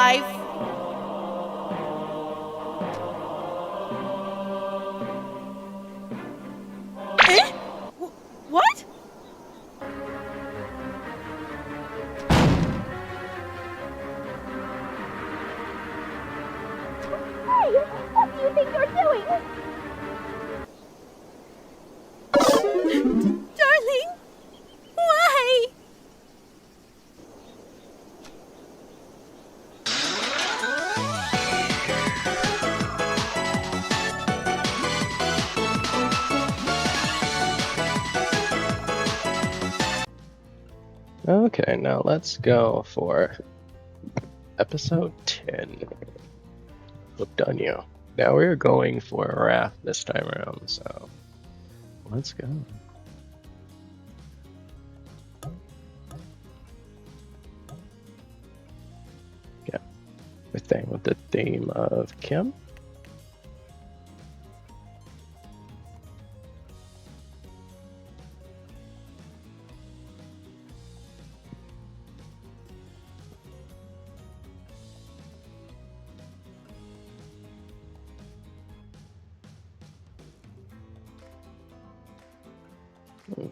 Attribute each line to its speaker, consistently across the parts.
Speaker 1: life. Eh? What?
Speaker 2: Hey, what do you think you're doing?
Speaker 1: Darling, why?
Speaker 3: Okay, now let's go for episode 10. Hooked on you. Now we're going for a Wraith this time around, so let's go. Yeah, we're staying with the theme of Kim.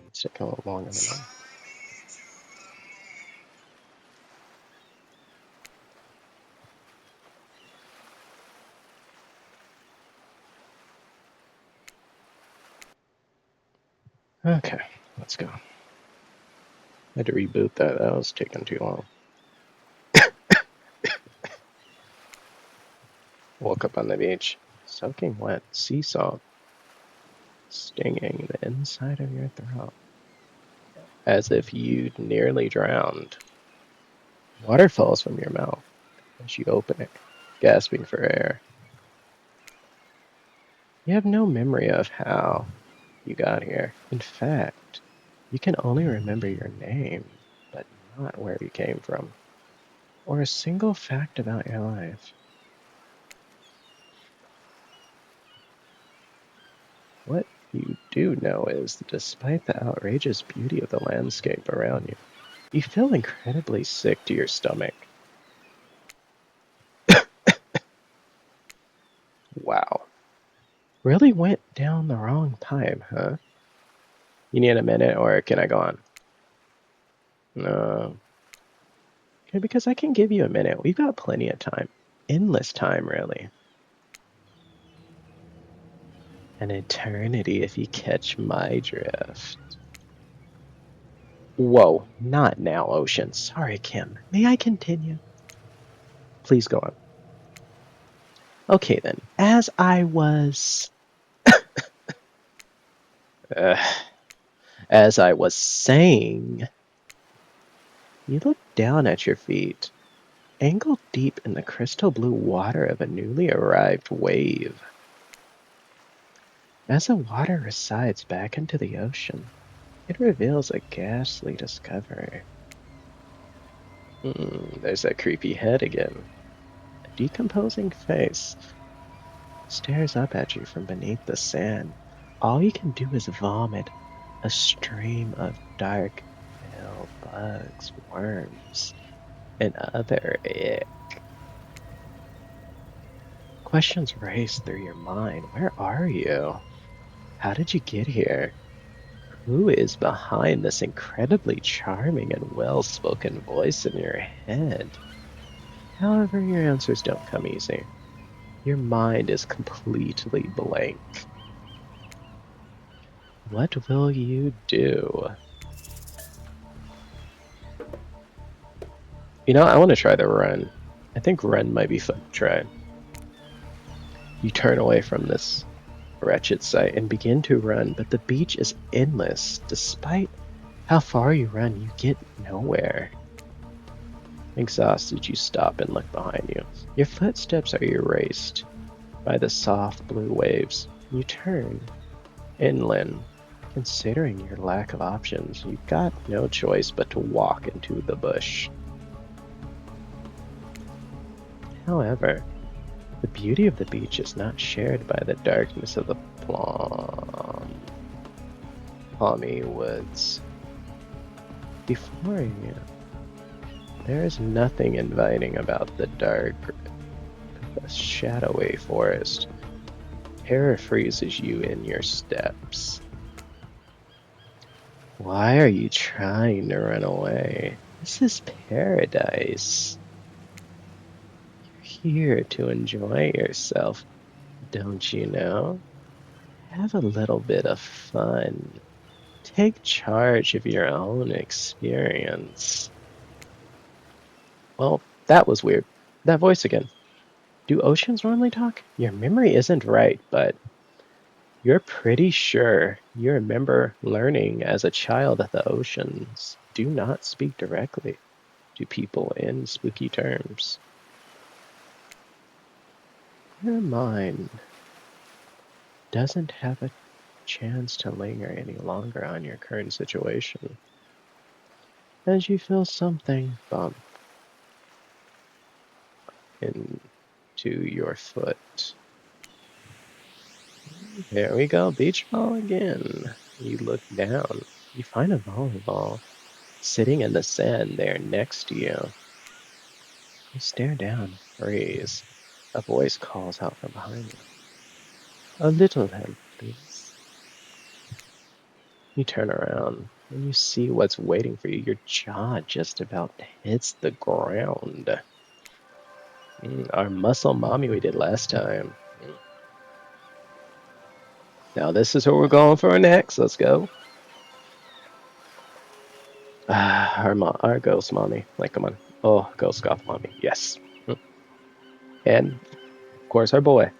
Speaker 3: It's taking a little longer than that. Okay, let's go. I had to reboot that. That was taking too long. Woke up on the beach, soaking wet sea salt, stinging the inside of your throat, as if you'd nearly drowned. Water falls from your mouth as you open it, gasping for air. You have no memory of how you got here. In fact, you can only remember your name, but not where you came from, or a single fact about your life. What you do know is that despite the outrageous beauty of the landscape around you, you feel incredibly sick to your stomach. Wow. Really went down the wrong pipe, huh? You need a minute, or can I go on? No. Okay, because I can give you a minute. We've got plenty of time. Endless time, really. An eternity if you catch my drift. Whoa, not now, Ocean. Sorry, Kim. May I continue? Please go on. Okay then, as I was saying, you look down at your feet, angled deep in the crystal blue water of a newly arrived wave. As the water recedes back into the ocean, it reveals a ghastly discovery. There's that creepy head again. A decomposing face stares up at you from beneath the sand. All you can do is vomit a stream of dark, pale bugs, worms, and other ick. Questions race through your mind. Where are you? How did you get here? Who is behind this incredibly charming and well-spoken voice in your head? However, your answers don't come easy. Your mind is completely blank. What will you do? You know, I want to try the run. I think run might be fun to try. You turn away from this wretched sight and begin to run, but the beach is endless. Despite how far you run, you get nowhere. Exhausted, you stop and look behind you. Your footsteps are erased by the soft blue waves. You turn inland. Considering your lack of options, you've got no choice but to walk into the bush. However, the beauty of the beach is not shared by the darkness of the palmy woods. Before you, There is nothing inviting about the dark, shadowy forest. Terror freezes you in your steps. Why are you trying to run away? This is paradise. You're here to enjoy yourself, don't you know? Have a little bit of fun. Take charge of your own experience. Well, that was weird. That voice again. Do oceans normally talk? Your memory isn't right, but you're pretty sure you remember learning as a child that the oceans do not speak directly to people in spooky terms. Your mind doesn't have a chance to linger any longer on your current situation as you feel something bump into your foot. There we go, beach ball again. You look down. You find a volleyball sitting in the sand there next to you. You stare down, freeze. A voice calls out from behind you. A little help, please. You turn around and you see what's waiting for you. Your jaw just about hits the ground. Our muscle mommy we did last time. Now this is what we're going for next. Let's go. Our ghost mommy. Like, come on. Oh, ghost goth mommy. Yes. And, of course, our boy.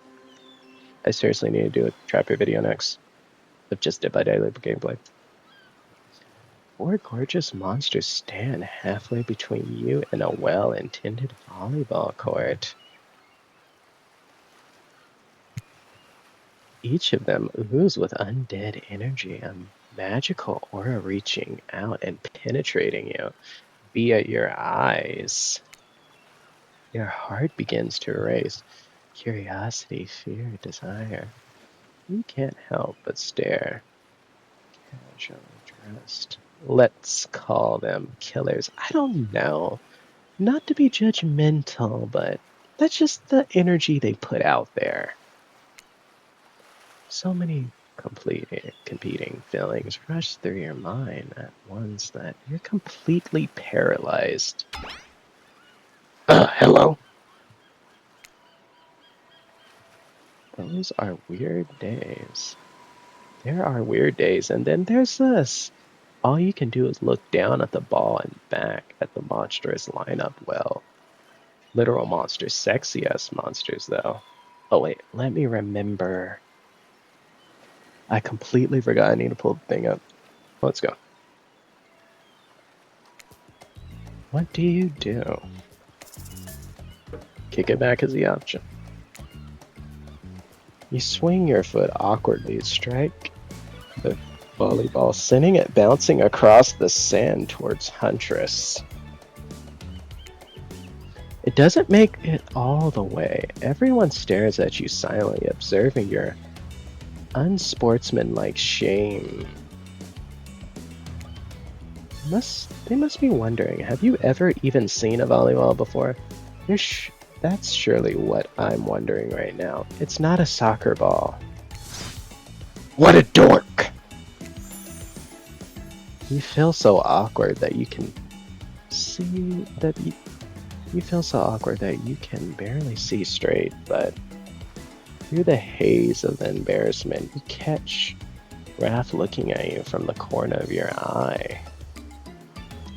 Speaker 3: I seriously need to do a trapper video next. Of just Dead by Daylight gameplay. 4 gorgeous monsters stand halfway between you and a well-intended volleyball court. Each of them ooze with undead energy, a magical aura reaching out and penetrating you via your eyes. Your heart begins to race. Curiosity, fear, desire. You can't help but stare. Casually dressed. Let's call them killers. I don't know. Not to be judgmental, but that's just the energy they put out there. So many competing feelings rush through your mind at once that you're completely paralyzed. Hello? Those are weird days. There are weird days, and then there's this. All you can do is look down at the ball and back at the monstrous lineup. Well, literal monsters, sexy ass monsters though. Oh wait, let me remember. I completely forgot I need to pull the thing up. Let's go. What do you do? Kick it back is the option. You swing your foot awkwardly, strike the volleyball, sending it bouncing across the sand towards Huntress. It doesn't make it all the way. Everyone stares at you silently, observing your unsportsmanlike shame. They must be wondering, have you ever even seen a volleyball before? That's surely what I'm wondering right now. It's not a soccer ball. What a dork! You feel so awkward that you can see that you feel so awkward that you can barely see straight, but through the haze of the embarrassment, you catch Wraith looking at you from the corner of your eye.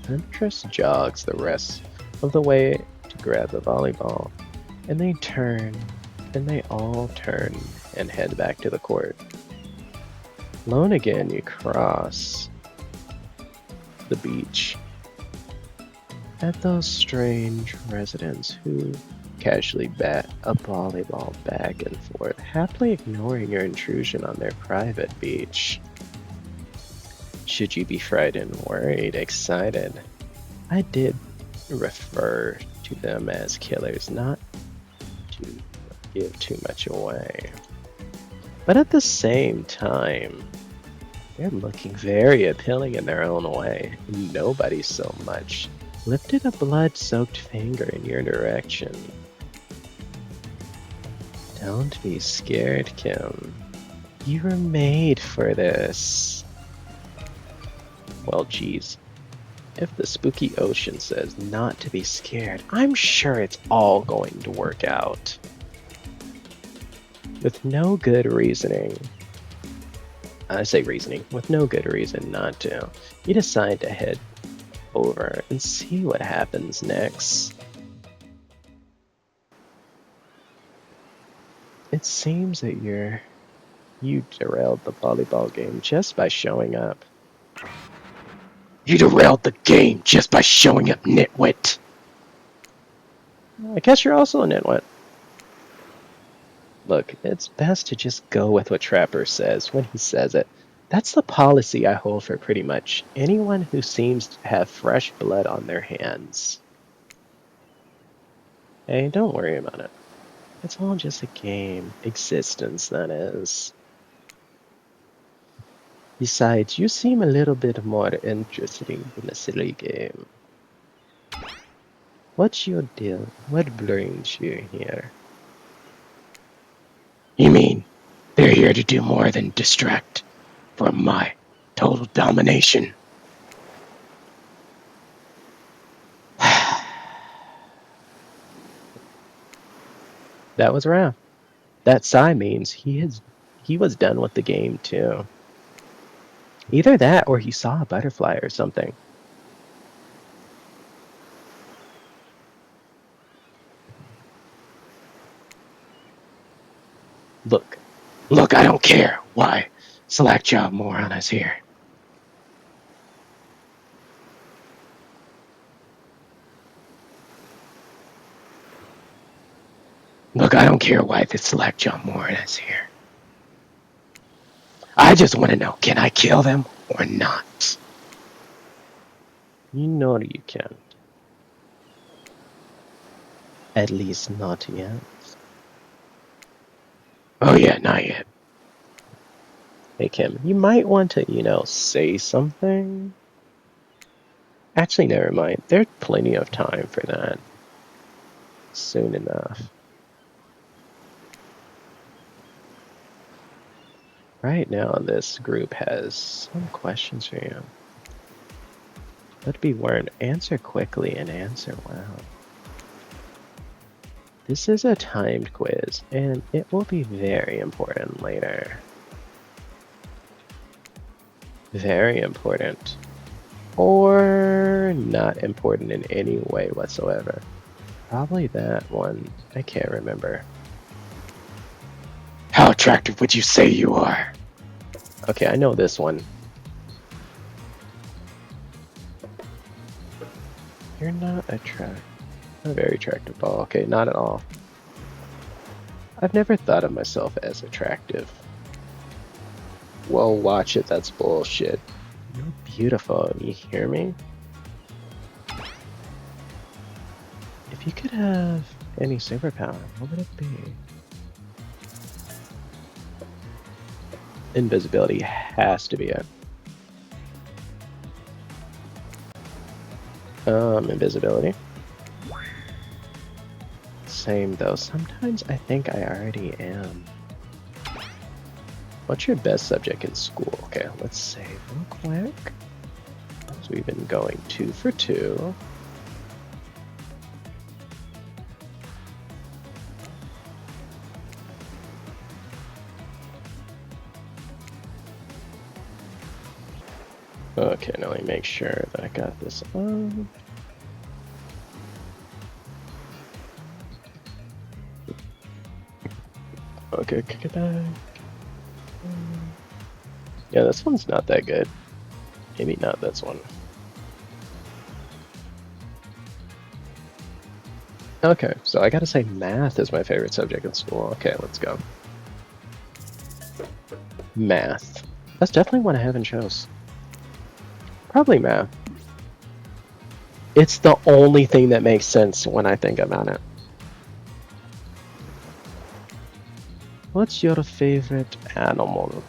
Speaker 3: Huntress jogs the rest of the way to grab the volleyball, and they all turn and head back to the court. Alone again, you cross the beach at those strange residents who casually bat a volleyball back and forth, happily ignoring your intrusion on their private beach. Should you be frightened, worried, excited? I did refer to them as killers, not to give too much away. But at the same time, they're looking very appealing in their own way. Nobody so much lifted a blood-soaked finger in your direction. Don't be scared, Kim. You were made for this. Well, geez. If the spooky ocean says not to be scared, I'm sure it's all going to work out. With no good reasoning, I say reasoning, with no good reason not to, you decide to head over and see what happens next. It seems that you derailed the volleyball game just by showing up. You derailed the game just by showing up, nitwit! I guess you're also a nitwit. Look, it's best to just go with what Trapper says when he says it. That's the policy I hold for pretty much anyone who seems to have fresh blood on their hands. Hey, don't worry about it. It's all just a game. Existence, that is. Besides, you seem a little bit more interesting than a silly game. What's your deal? What brings you here? You mean they're here to do more than distract from my total domination? That was Wraith. That sigh means he was done with the game too. Either that or he saw a butterfly or something. Look, I don't care. Why? Slackjaw moron is here. Look, I don't care why this Slackjaw moron is here. I just want to know, can I kill them or not? You know you can't. At least not yet. Oh yeah, not yet. Hey Kim, you might want to, say something. Actually, never mind. There's plenty of time for that. Soon enough. Right now, this group has some questions for you. But be warned, answer quickly and answer well. This is a timed quiz, and it will be very important later. Very important. Or not important in any way whatsoever. Probably that one. I can't remember. How attractive would you say you are? Okay, I know this one. You're not attractive. Not very attractive. Oh, okay, not at all. I've never thought of myself as attractive. Well, watch it, that's bullshit. You're beautiful, you hear me? If you could have any superpower, what would it be? Invisibility has to be it. Invisibility. Same though, sometimes I think I already am. What's your best subject in school? Okay, let's save real quick. So we've been going 2 for 2. Okay, now let me make sure that I got this on. Okay, kick it back. Yeah, this one's not that good. Maybe not this one. Okay, so I gotta say math is my favorite subject in school. Okay, let's go. Math. That's definitely one I haven't chose. Probably math. It's the only thing that makes sense when I think about it. What's your favorite animal?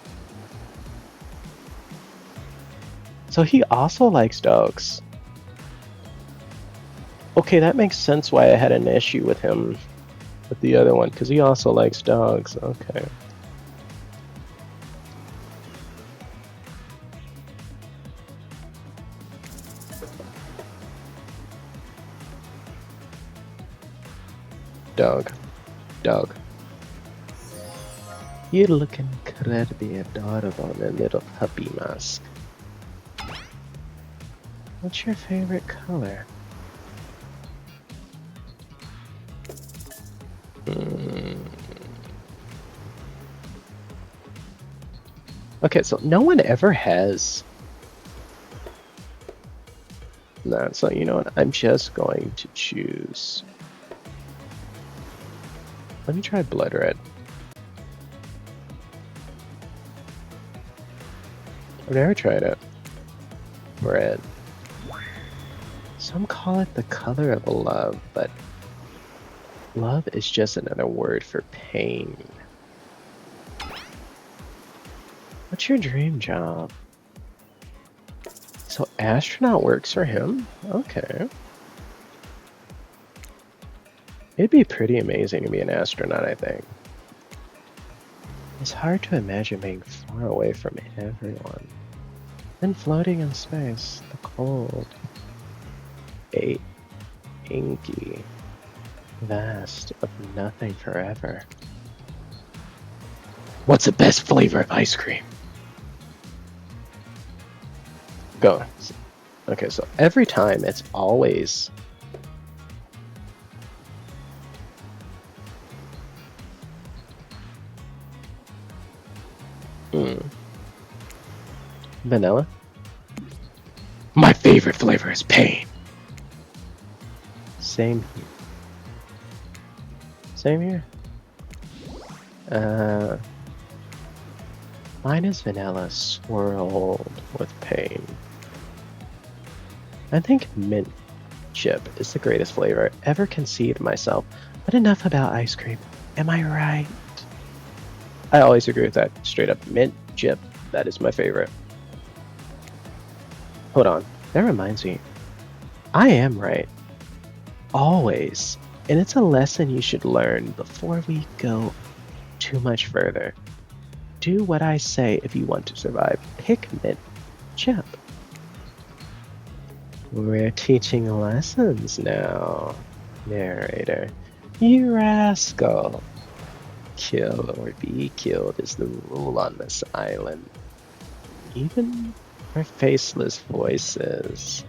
Speaker 3: So he also likes dogs. Okay, that makes sense why I had an issue with him with the other one, because he also likes dogs. Okay. Dog. Dog. You look incredibly adorable in a little puppy mask. What's your favorite color? Okay, so no one ever has. No, so you know what? I'm just going to choose. Let me try blood red. I've never tried it. Red. Some call it the color of love, but love is just another word for pain. What's your dream job? So astronaut works for him? Okay. It'd be pretty amazing to be an astronaut, I think. It's hard to imagine being far away from everyone. Then floating in space, the cold. Inky. Vast of nothing forever. What's the best flavor of ice cream? Go. Okay, so every time it's always vanilla. My favorite flavor is pain. Same here. Same here. Mine is vanilla swirled with pain. I think mint chip is the greatest flavor ever conceived myself, but enough about ice cream. Am I right? I always agree with that. Straight up mint chip. That is my favorite. Hold on. That reminds me. I am right. Always. And it's a lesson you should learn before we go too much further. Do what I say if you want to survive. Pick mint chip. We're teaching lessons now, narrator. You rascal. Kill or be killed is the rule on this island. Even for faceless voices.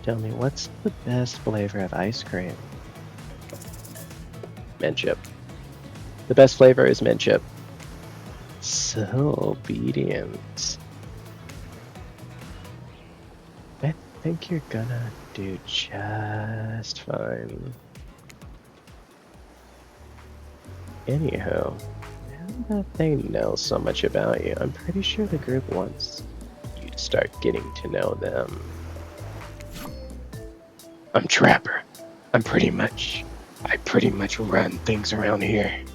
Speaker 3: Tell me, what's the best flavor of ice cream? Mint chip. The best flavor is mint chip. So obedient. I think you're gonna do just fine. Anyhow, now that they know so much about you, I'm pretty sure the group wants you to start getting to know them. I'm Trapper. I pretty much run things around here. I'm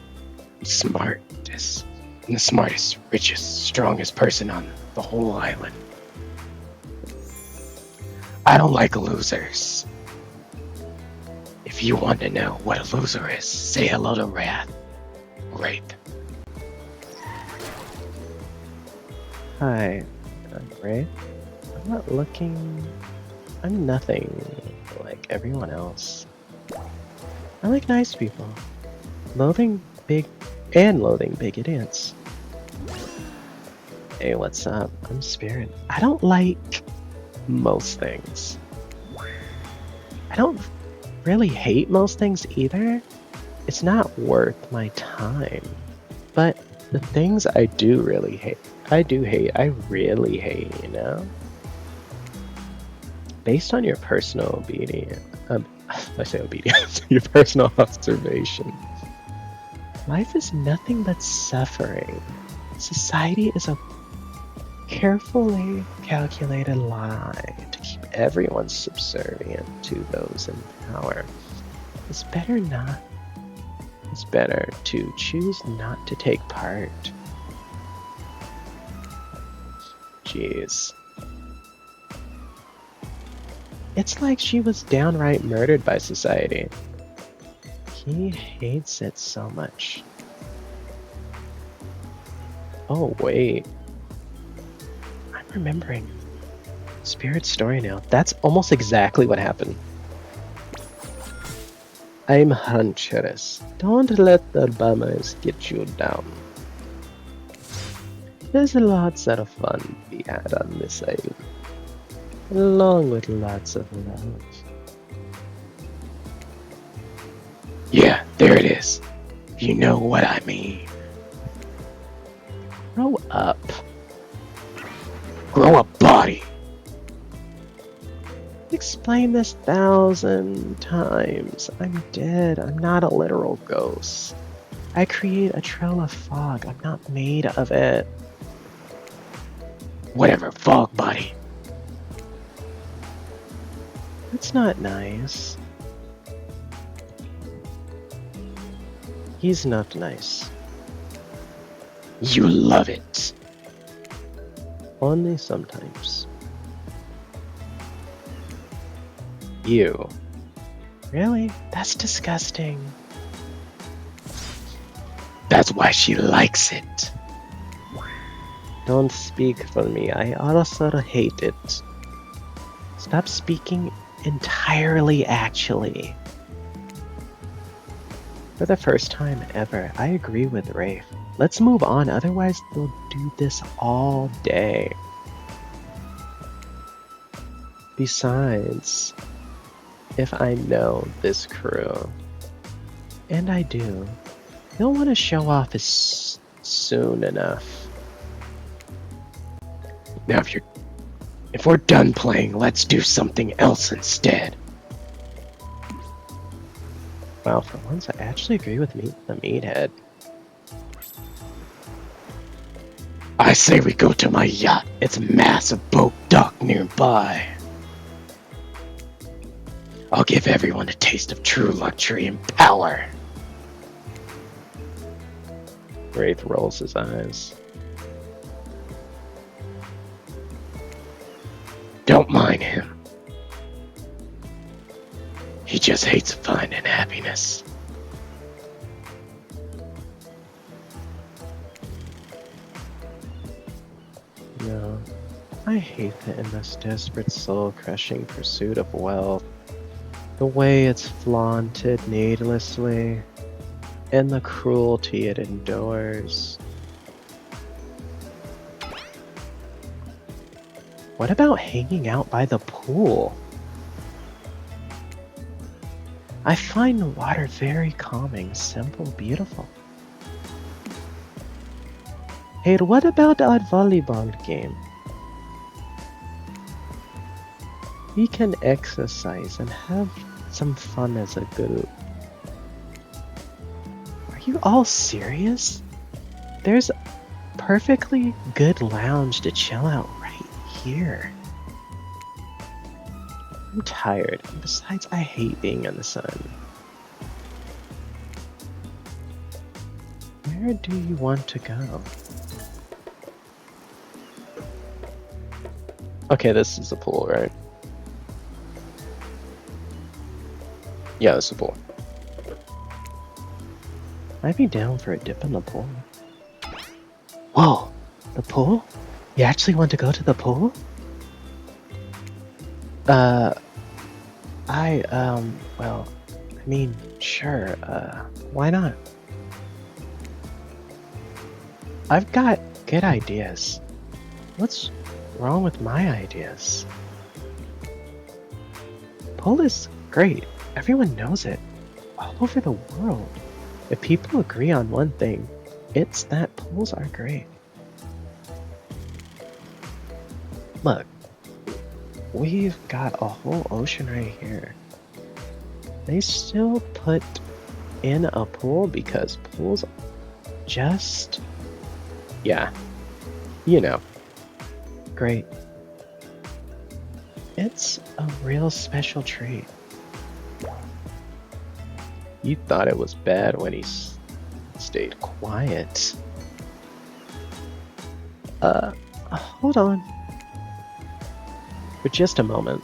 Speaker 3: the smartest, richest, strongest person on the whole island. I don't like losers. If you want to know what a loser is, say hello to Wraith. Hi, I'm Wraith. I'm nothing like everyone else. I like nice people. Loathing big idiots. Hey, what's up? I'm Spirit. I don't like most things. I don't really hate most things either. It's not worth my time. But the things I do really hate, I really hate, you know? Based on your personal obedience, I say obedience, your personal observation, life is nothing but suffering. Society is a carefully calculated lie to keep everyone subservient to those in power. It's better to choose not to take part. Jeez. It's like she was downright murdered by society. He hates it so much. Oh, wait. I'm remembering. Spirit's story now. That's almost exactly what happened. I'm Huntress. Don't let the bummers get you down. There's lots of fun to be had on this island, along with lots of love. Yeah, there it is. If you know what I mean. Grow up. Grow a body. Explain this 1,000 times. I'm dead. I'm not a literal ghost. I create a trail of fog. I'm not made of it. Whatever, fog body. That's not nice. He's not nice. You love it. Only sometimes. You. Really? That's disgusting. That's why she likes it. Don't speak for me. I also hate it. Stop speaking entirely, actually. For the first time ever, I agree with Wraith. Let's move on, otherwise they'll do this all day. Besides, if I know this crew, and I do, they'll want to show off as soon enough. Now if we're done playing, let's do something else instead. Wow, for once I actually agree with the meathead. I say we go to my yacht. It's a massive boat dock nearby. I'll give everyone a taste of true luxury and power. Wraith rolls his eyes. Don't mind him. He just hates fun and happiness. No, I hate the endless, desperate, soul-crushing pursuit of wealth. The way it's flaunted needlessly, and the cruelty it endures. What about hanging out by the pool? I find the water very calming, simple, beautiful. Hey, what about our volleyball game? We can exercise and have some fun as a group. Are you all serious? There's a perfectly good lounge to chill out right here. I'm tired, and besides I hate being in the sun. Where do you want to go? Okay, this is a pool, right? Yeah, this is a pool. I'd be down for a dip in the pool. Whoa! The pool? You actually want to go to the pool? Well, I mean, sure, why not? I've got good ideas. What's wrong with my ideas? Pool is great. Everyone knows it. All over the world. If people agree on one thing, it's that pools are great. Look, we've got a whole ocean right here. They still put in a pool because pools just... yeah, you know, great. It's a real special treat. You thought it was bad when he stayed quiet. Hold on. For just a moment.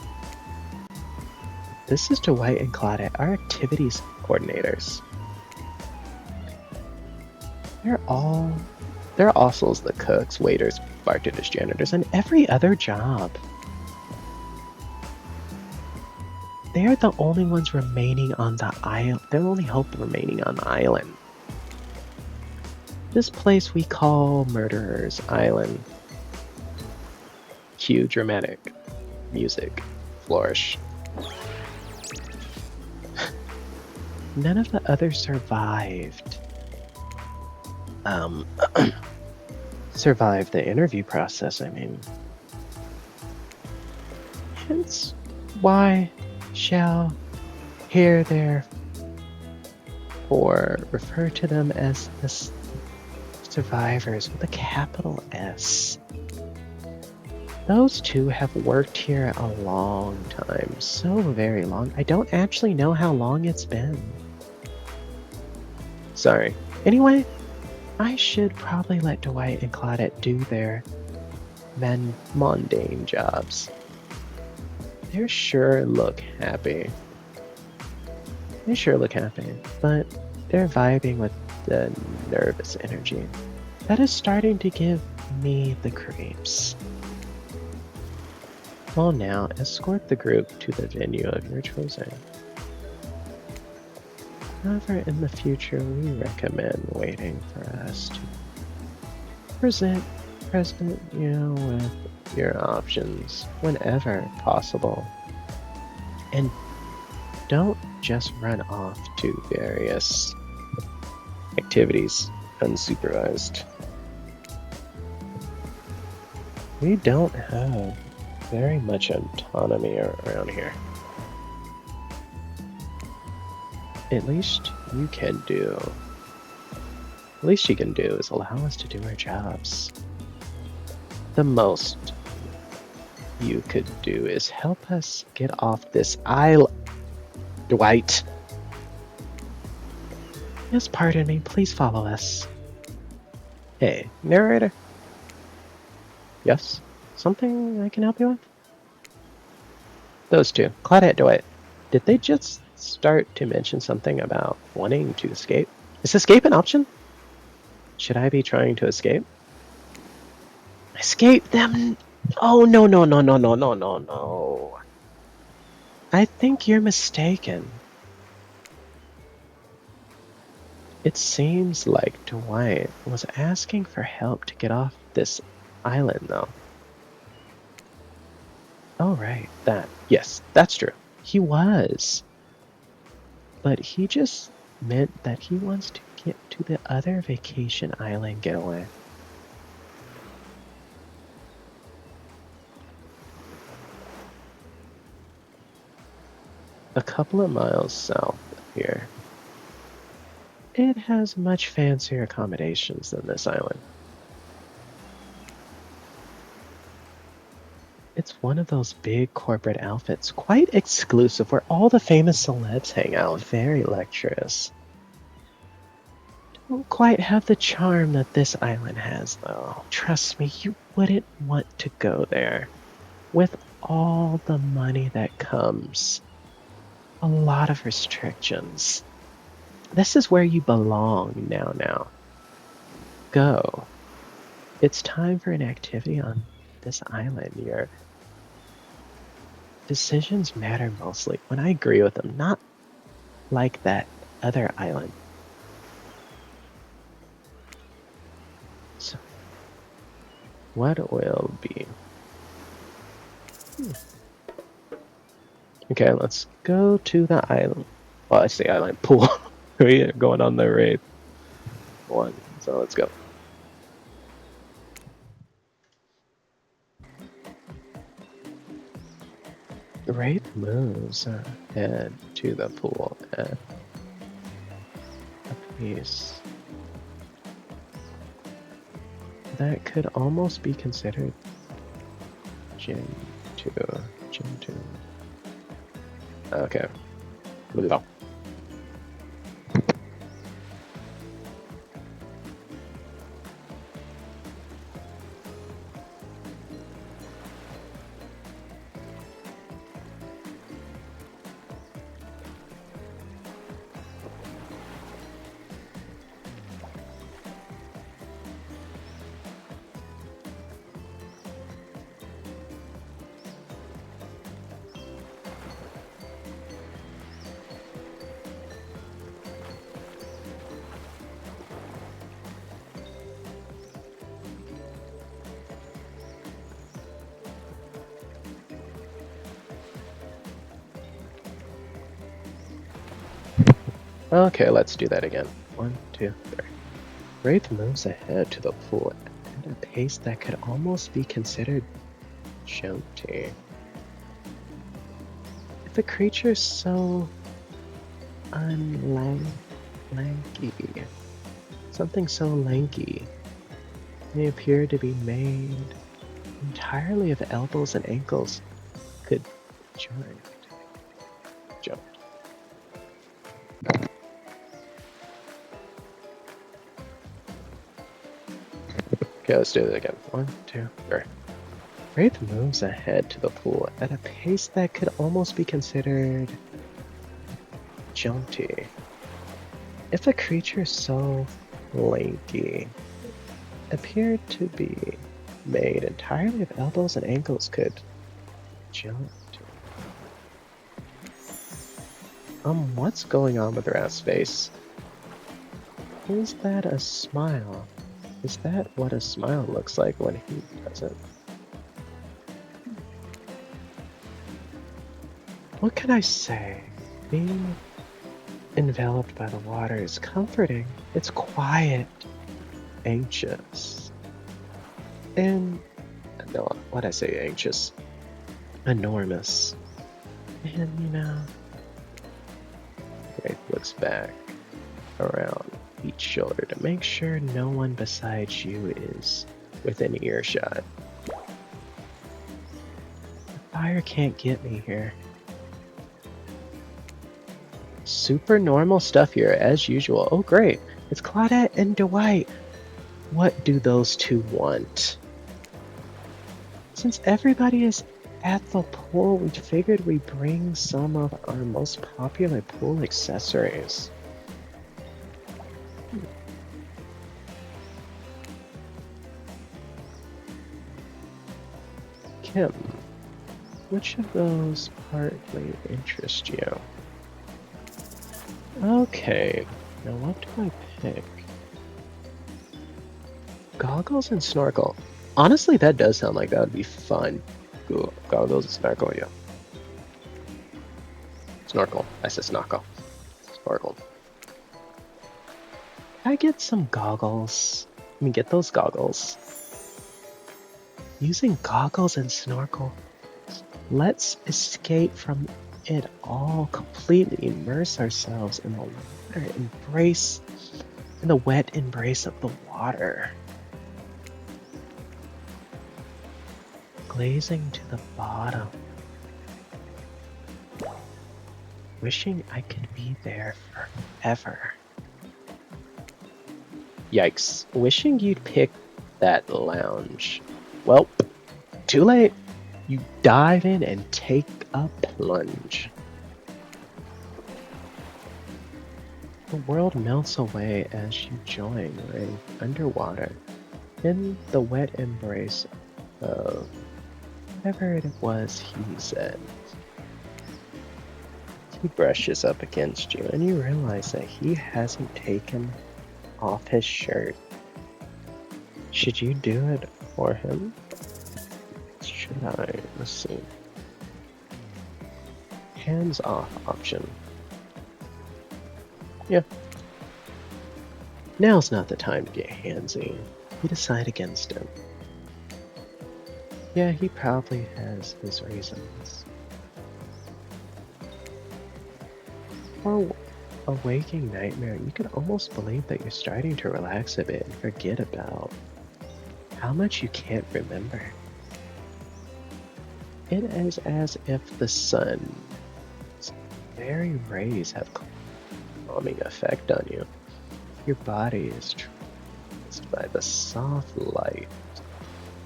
Speaker 3: This is Dwight and Claudette, our activities coordinators. They're also the cooks, waiters, bartenders, janitors, and every other job. They're the only ones remaining on the island. They're the only hope remaining on the island. This place we call Murderer's Island. Cue dramatic music flourish. None of the others survived. Survived the interview process, I mean. Hence why shall here therefore refer to them as the survivors with a capital S. Those two have worked here a long time, so very long. I don't actually know how long it's been. Sorry. Anyway, I should probably let Dwight and Claudette do their mundane jobs. They sure look happy. But they're vibing with the nervous energy. That is starting to give me the creeps. Well now, escort the group to the venue of your choosing. However, in the future, we recommend waiting for us to present you with your options whenever possible. And don't just run off to various activities unsupervised. We don't have very much autonomy around here. At least you can do is allow us to do our jobs. The most you could do is help us get off this island. Dwight. Yes, pardon me, please follow us. Hey, narrator. Yes? Something I can help you with? Those two, Claudette, Dwight. Did they just start to mention something about wanting to escape? Is escape an option? Should I be trying to escape? Escape them? Oh, no. I think you're mistaken. It seems like Dwight was asking for help to get off this island, though. Oh, right, yes, that's true. He was. But he just meant that he wants to get to the other vacation island getaway. A couple of miles south of here. It has much fancier accommodations than this island. It's one of those big corporate outfits, quite exclusive, where all the famous celebs hang out. Very luxurious. Don't quite have the charm that this island has, though. Trust me, you wouldn't want to go there. With all the money that comes, a lot of restrictions. This is where you belong now. Go. It's time for an activity on this island. Your decisions matter mostly when I agree with them, not like that other island. So, what will be? Okay, let's go to the island. Well, I say island pool. We're going on the Wraith one, so let's go. The Wraith moves head to the pool at a pace that could almost be considered Gen 2. Okay. Go. Okay, let's do that again. 1, 2, 3. Wraith moves ahead to the pool at a pace that could almost be considered jaunty. If a creature so lanky, something so lanky, may appear to be made entirely of elbows and ankles, could jump. Okay, let's do it again. 1, 2, 3. Wraith moves ahead to the pool at a pace that could almost be considered jaunty. If a creature so lanky appeared to be made entirely of elbows and ankles, could jaunt. What's going on with Wrath's face? Is that a smile? Is that what a smile looks like when he does it? What can I say? Being enveloped by the water is comforting. It's quiet, anxious, and no, why'd I say anxious? Enormous. And Wraith looks back around each shoulder to make sure no one besides you is within earshot. The fire can't get me here. Super normal stuff here, as usual. Oh, great. It's Claudette and Dwight. What do those two want? Since everybody is at the pool, we figured we'd bring some of our most popular pool accessories. Kim, which of those partly interest you? Okay, now what do I pick? Goggles and snorkel. Honestly, that does sound like that would be fun. Cool. Goggles and snorkel, yeah. Snorkel. I said snorkel. Snorkel. Can I get some goggles? Let me get those goggles. Using goggles and snorkel, let's escape from it all, completely immerse ourselves in the water, in the wet embrace of the water. Glazing to the bottom. Wishing I could be there forever. Yikes. Wishing you'd pick that lounge. Well, too late. You dive in and take a plunge. The world melts away as you join Wraith underwater in the wet embrace of whatever it was he said. He brushes up against you and you realize that he hasn't taken off his shirt. Should you do it for him? Should I? Let's see. Hands off option. Yeah. Now's not the time to get handsy. You decide against him. Yeah, he probably has his reasons. For a waking nightmare, you can almost believe that you're starting to relax a bit and forget about how much you can't remember. It is as if the sun's very rays have a calming effect on you. Your body is tranced by the soft light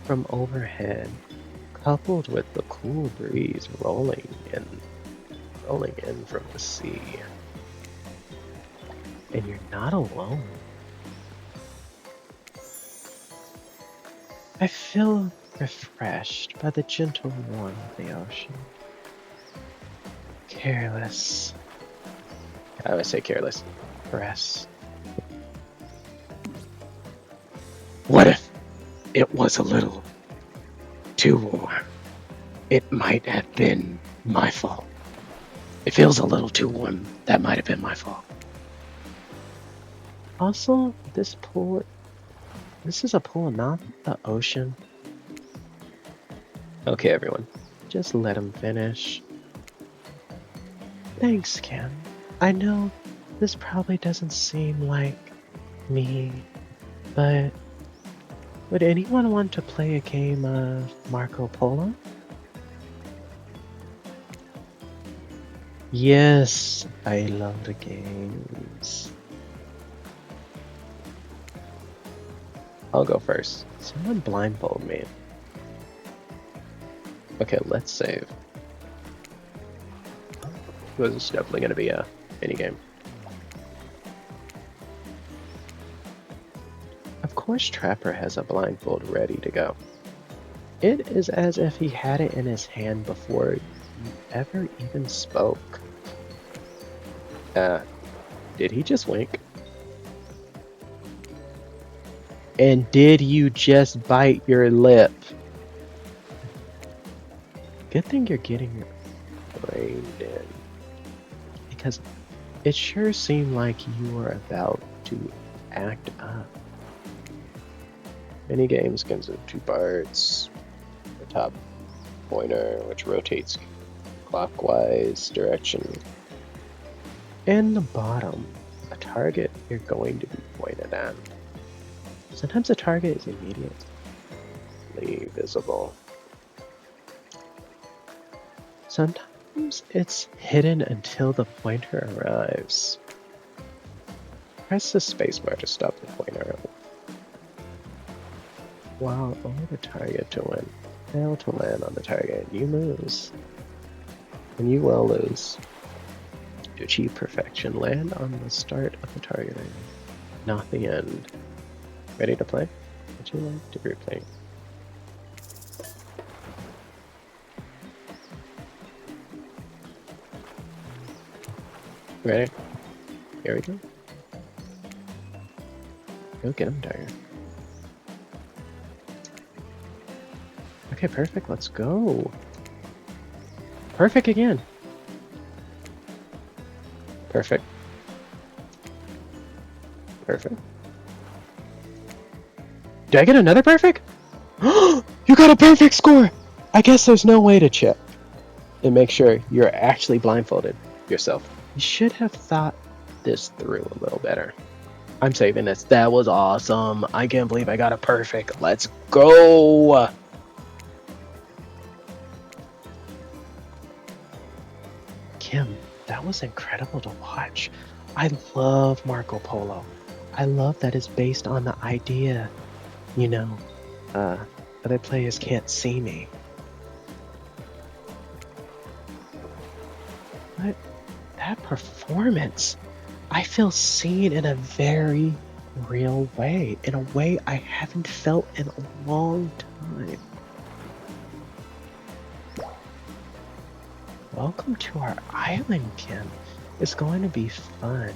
Speaker 3: from overhead, coupled with the cool breeze rolling in from the sea. And you're not alone. I feel refreshed by the gentle warmth of the ocean. Careless. I always say careless. Caress. What if it was a little too warm? It might have been my fault. It feels a little too warm. That might have been my fault. Also, this is a pool, not the ocean. Okay, everyone, just let him finish. Thanks, Kim. I know this probably doesn't seem like me, but would anyone want to play a game of Marco Polo? Yes, I love the games. I'll go first. Someone blindfold me. Okay, let's save. This is definitely going to be a minigame. Of course Trapper has a blindfold ready to go. It is as if he had it in his hand before you ever even spoke. Did he just wink? And did you just bite your lip? Good thing you're getting your brain in. Because it sure seemed like you were about to act up. Mini games comes in two parts. The top pointer, which rotates clockwise direction. And the bottom, a target you're going to be pointed at. Sometimes the target is immediately visible. Sometimes it's hidden until the pointer arrives. Press the spacebar to stop the pointer. While over the target to win. Fail to land on the target, you lose. And you will lose. To achieve perfection, land on the start of the target, not the end. Ready to play? Would you like to replay? Ready? Here we go. Go get him, Tiger. Okay, perfect. Let's go. Perfect again. Perfect. Perfect. Did I get another perfect? You got a perfect score! I guess there's no way to check and make sure you're actually blindfolded yourself. You should have thought this through a little better. I'm saving this. That was awesome. I can't believe I got a perfect. Let's go! Kim, that was incredible to watch. I love Marco Polo. I love that it's based on the idea, you know, other players can't see me. But that performance, I feel seen in a very real way, in a way I haven't felt in a long time. Welcome to our island, Kim. It's going to be fun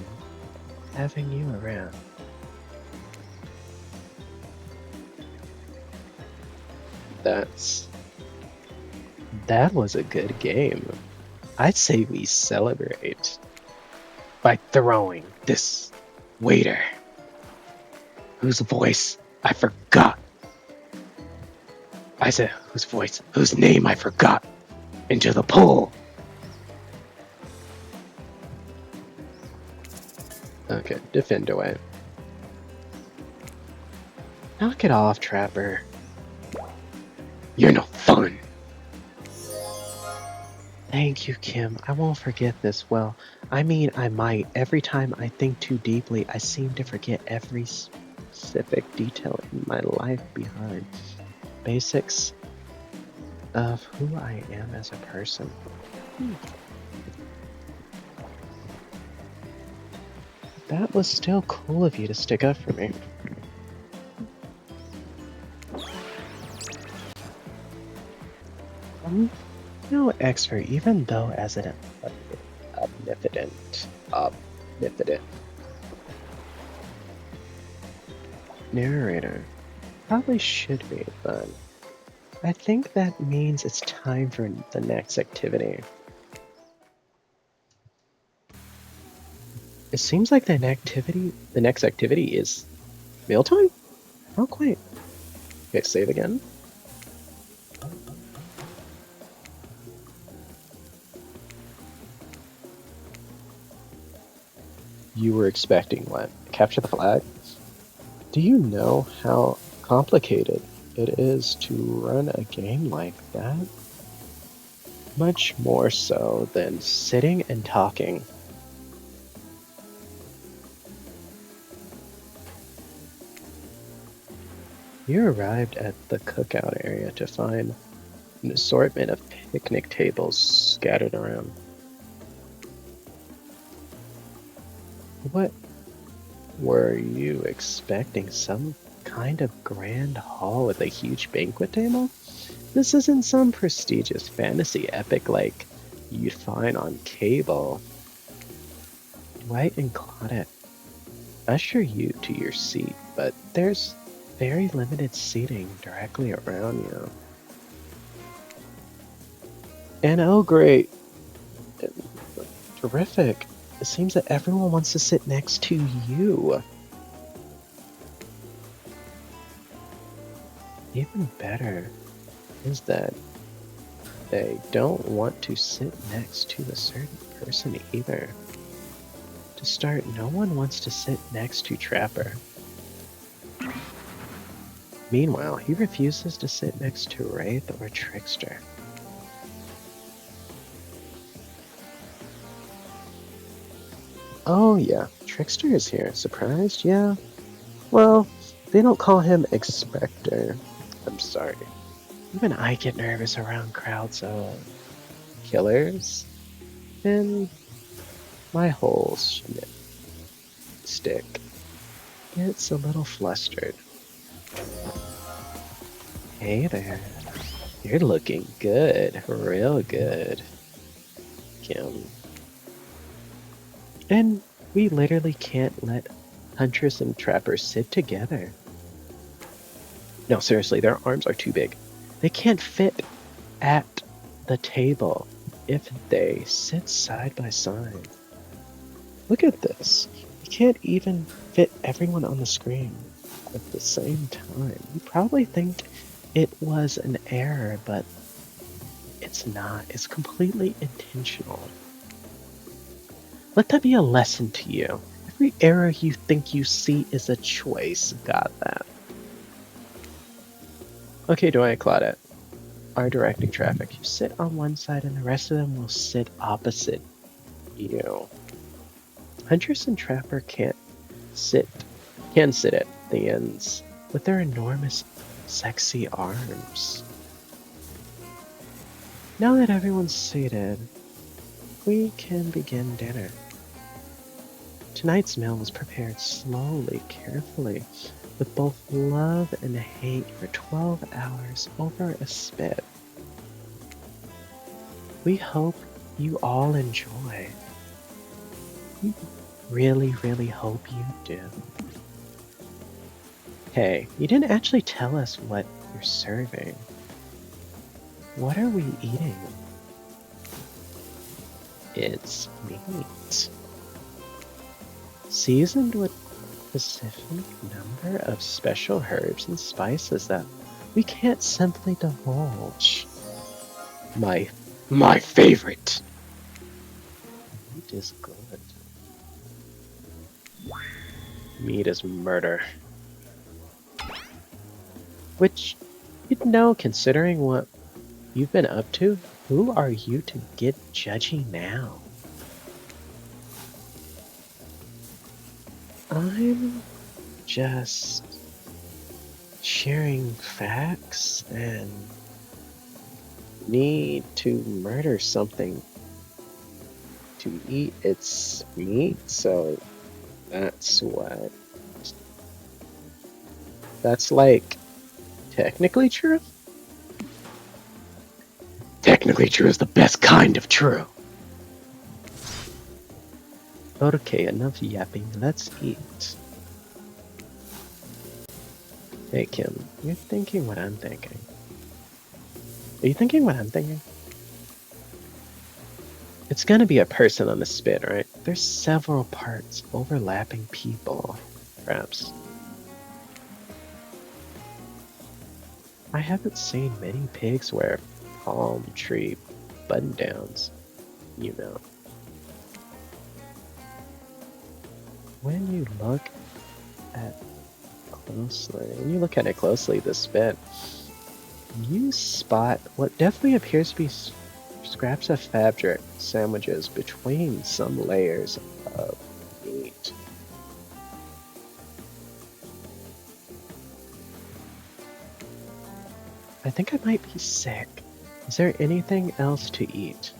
Speaker 3: having you around. That was a good game. I'd say we celebrate by throwing this waiter, whose voice I forgot. I said whose voice, whose name I forgot, into the pool. Okay, defend away. Knock it off, Trapper. You're no fun. Thank you, Kim. I won't forget this. Well, I mean, I might. Every time I think too deeply, I seem to forget every specific detail in my life behind basics of who I am as a person. That was still cool of you to stick up for me. I'm no expert, even though as an omnipotent narrator probably should be, but I think that means it's time for the next activity. It seems like the next activity is mealtime? Oh, quite. Okay, save again. You were expecting what? Capture the flag? Do you know how complicated it is to run a game like that? Much more so than sitting and talking. You arrived at the cookout area to find an assortment of picnic tables scattered around. What were you expecting? Some kind of grand hall with a huge banquet table? This isn't some prestigious fantasy epic like you'd find on cable. Dwight and Claudette usher you to your seat, but there's very limited seating directly around you. And oh great, terrific. It seems that everyone wants to sit next to you. Even better is that they don't want to sit next to a certain person either. To start, no one wants to sit next to Trapper. Meanwhile, he refuses to sit next to Wraith or Trickster. Oh yeah, Trickster is here. Surprised? Yeah. Well, they don't call him Expector. I'm sorry. Even I get nervous around crowds of killers. And my whole stick gets a little flustered. Hey there. You're looking good. Real good, Kim. And we literally can't let Huntress and Trapper sit together. No, seriously, their arms are too big. They can't fit at the table if they sit side by side. Look at this. You can't even fit everyone on the screen at the same time. You probably think it was an error, but it's not. It's completely intentional. Let that be a lesson to you. Every error you think you see is a choice. Got that. Okay, Dwight, Claudette are directing traffic. You sit on one side and the rest of them will sit opposite you. Huntress and Trapper can sit at the ends with their enormous, sexy arms. Now that everyone's seated, we can begin dinner. Tonight's meal was prepared slowly, carefully, with both love and hate for 12 hours over a spit. We hope you all enjoy. We really, really hope you do. Hey, you didn't actually tell us what you're serving. What are we eating? It's meat. Seasoned with a specific number of special herbs and spices that we can't simply divulge. My favorite. Meat is good. Meat is murder. Which, you'd know, considering what you've been up to, who are you to get judgy now? I'm just sharing facts and need to murder something to eat its meat, so that's what. That's like technically true? Technically true is the best kind of true. Okay, enough yapping, let's eat. Hey Kim, you're thinking what I'm thinking. Are you thinking what I'm thinking? It's gonna be a person on the spit, right? there's several parts overlapping people, perhaps. I haven't seen many pigs wear palm tree button-downs, you know. When you look at it closely, this bit, you spot what definitely appears to be scraps of fabric sandwiches between some layers of meat. I think I might be sick. Is there anything else to eat?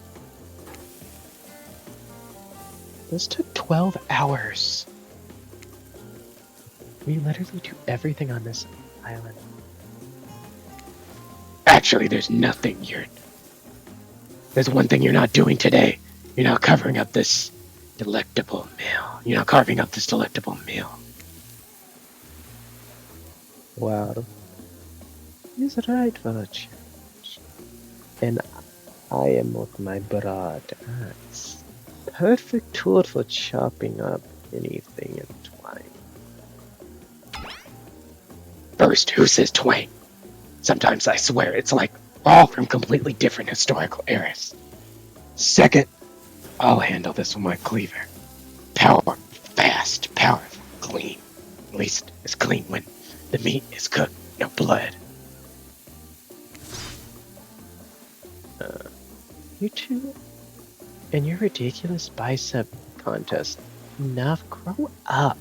Speaker 3: This took 12 hours. We literally do everything on this island. Actually, there's one thing you're not doing today. You're not covering up this delectable meal. You're not carving up this delectable meal. Wow. He's right for a change. And I am with my broad axe. Perfect tool for chopping up anything in twine. First, who says twang? Sometimes I swear it's like all from completely different historical eras. Second, I'll handle this with my cleaver. Power, fast, powerful, clean. At least it's clean when the meat is cooked, no blood. You two, and your ridiculous bicep contest, enough, grow up.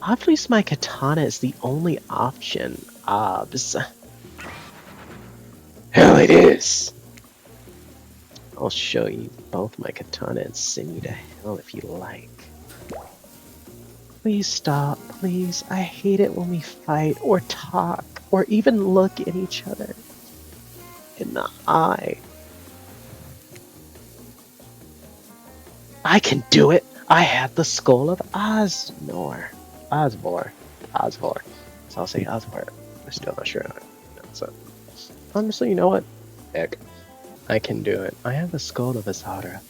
Speaker 3: Obviously my katana is the only option, obs. Hell it is! I'll show you both my katana and send you to hell if you like. Please stop, please. I hate it when we fight or talk or even look at each other in the eye. I can do it! I have the skull of Osvor. So I'll say Osvor. I'm still not sure. So, honestly, you know what? Heck. I can do it. I have the skull of Azara.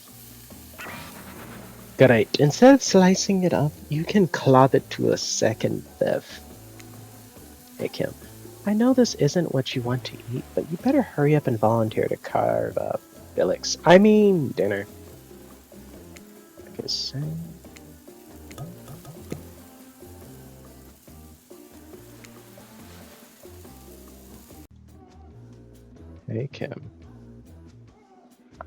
Speaker 3: Great. Instead of slicing it up, you can clod it to a second theft. Hey Kim, I know this isn't what you want to eat, but you better hurry up and volunteer to carve up billets. I mean dinner. Hey Kim,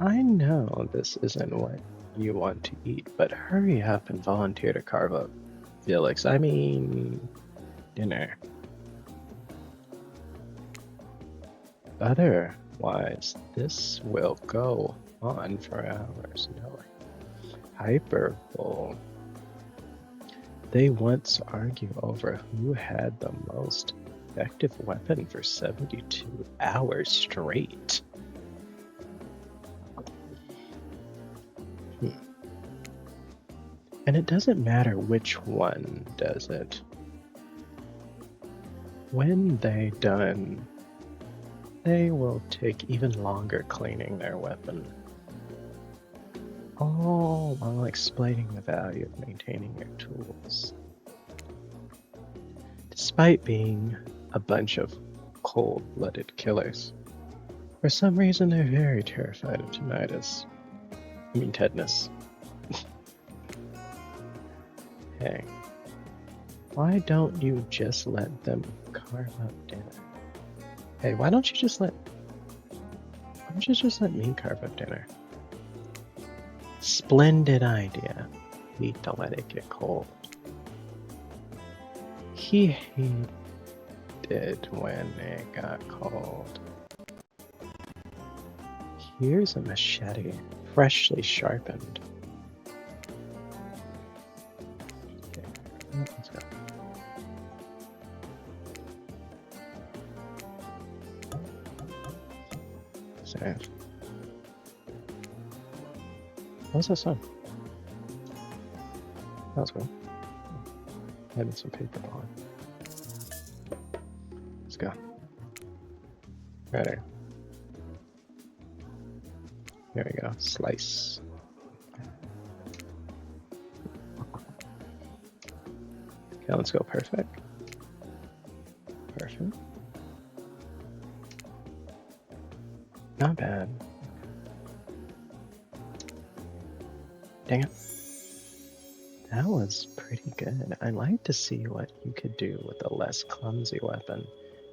Speaker 3: I know this isn't what you want to eat, but hurry up and volunteer to carve up billets. I mean dinner. Otherwise, this will go on for hours. No. Hyperbole. They once argue over who had the most effective weapon for 72 hours straight. And it doesn't matter which one does it. When they're done, they will take even longer cleaning their weapon. All while explaining the value of maintaining your tools. Despite being a bunch of cold-blooded killers, for some reason they're very terrified of tetanus. Hey, why don't you just let them carve up dinner? Hey, why don't you just let me carve up dinner? Splendid idea. Need to let it get cold. He hated when it got cold. Here's a machete, freshly sharpened. Okay, let's go. Save. What's that song? That was cool. Adding some paper on. Let's go. Ready. There we go. Slice. Okay, let's go perfect. Perfect. Not bad. Dang it. That was pretty good. I'd like to see what you could do with a less clumsy weapon.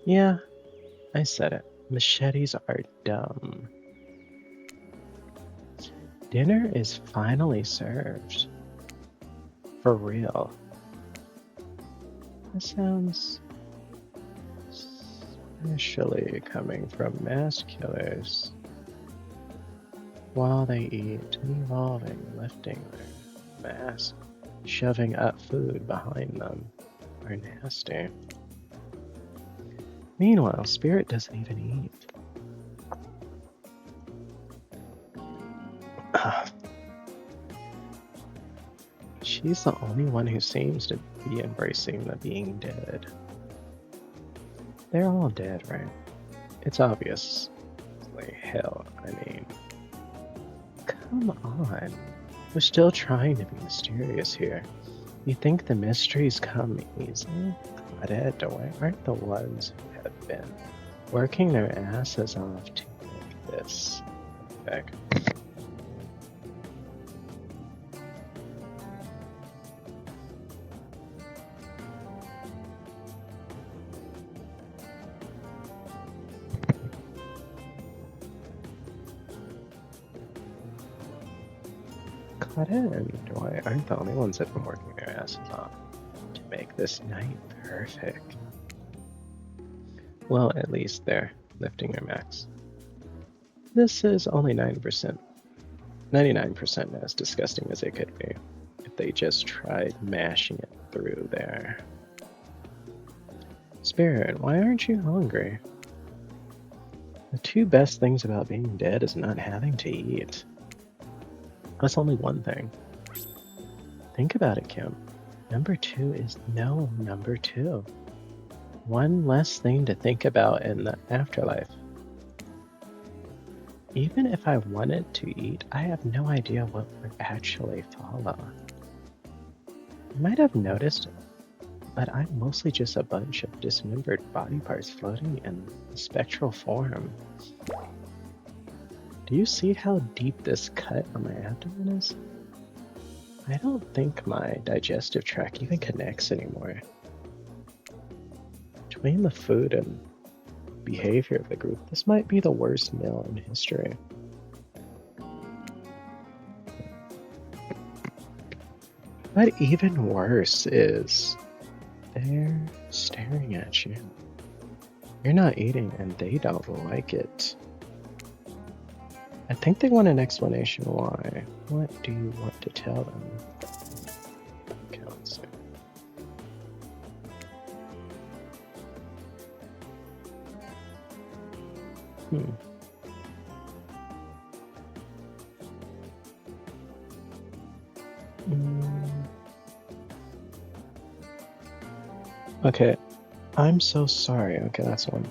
Speaker 3: Yeah, I said it. Machetes are dumb. Dinner is finally served. For real. That sounds especially coming from mass killers. While they eat, evolving, lifting their mass, shoving up food behind them are nasty. Meanwhile, Spirit doesn't even eat. She's the only one who seems to be embracing the being dead. They're all dead, right? It's obvious. Like hell, I mean. Come on. We're still trying to be mysterious here. You think the mysteries come easy? Claudette, why aren't the ones who have been working their asses off to make this effect? Claudette and Dwight aren't the only ones that have been working their asses off to make this night perfect. Well, at least they're lifting their max. This is only 9%. 99% as disgusting as it could be if they just tried mashing it through there. Spirit, why aren't you hungry? The two best things about being dead is not having to eat. That's only one thing. Think about it, Kim. Number 2 is no number 2. One less thing to think about in the afterlife. Even if I wanted to eat, I have no idea what would actually follow. You might have noticed, but I'm mostly just a bunch of dismembered body parts floating in spectral form. Do you see how deep this cut on my abdomen is? I don't think my digestive tract even connects anymore. Between the food and behavior of the group, this might be the worst meal in history. But even worse is they're staring at you. You're not eating and they don't like it. I think they want an explanation why. What do you want to tell them? Okay, let's see. Okay, I'm so sorry. Okay, that's one.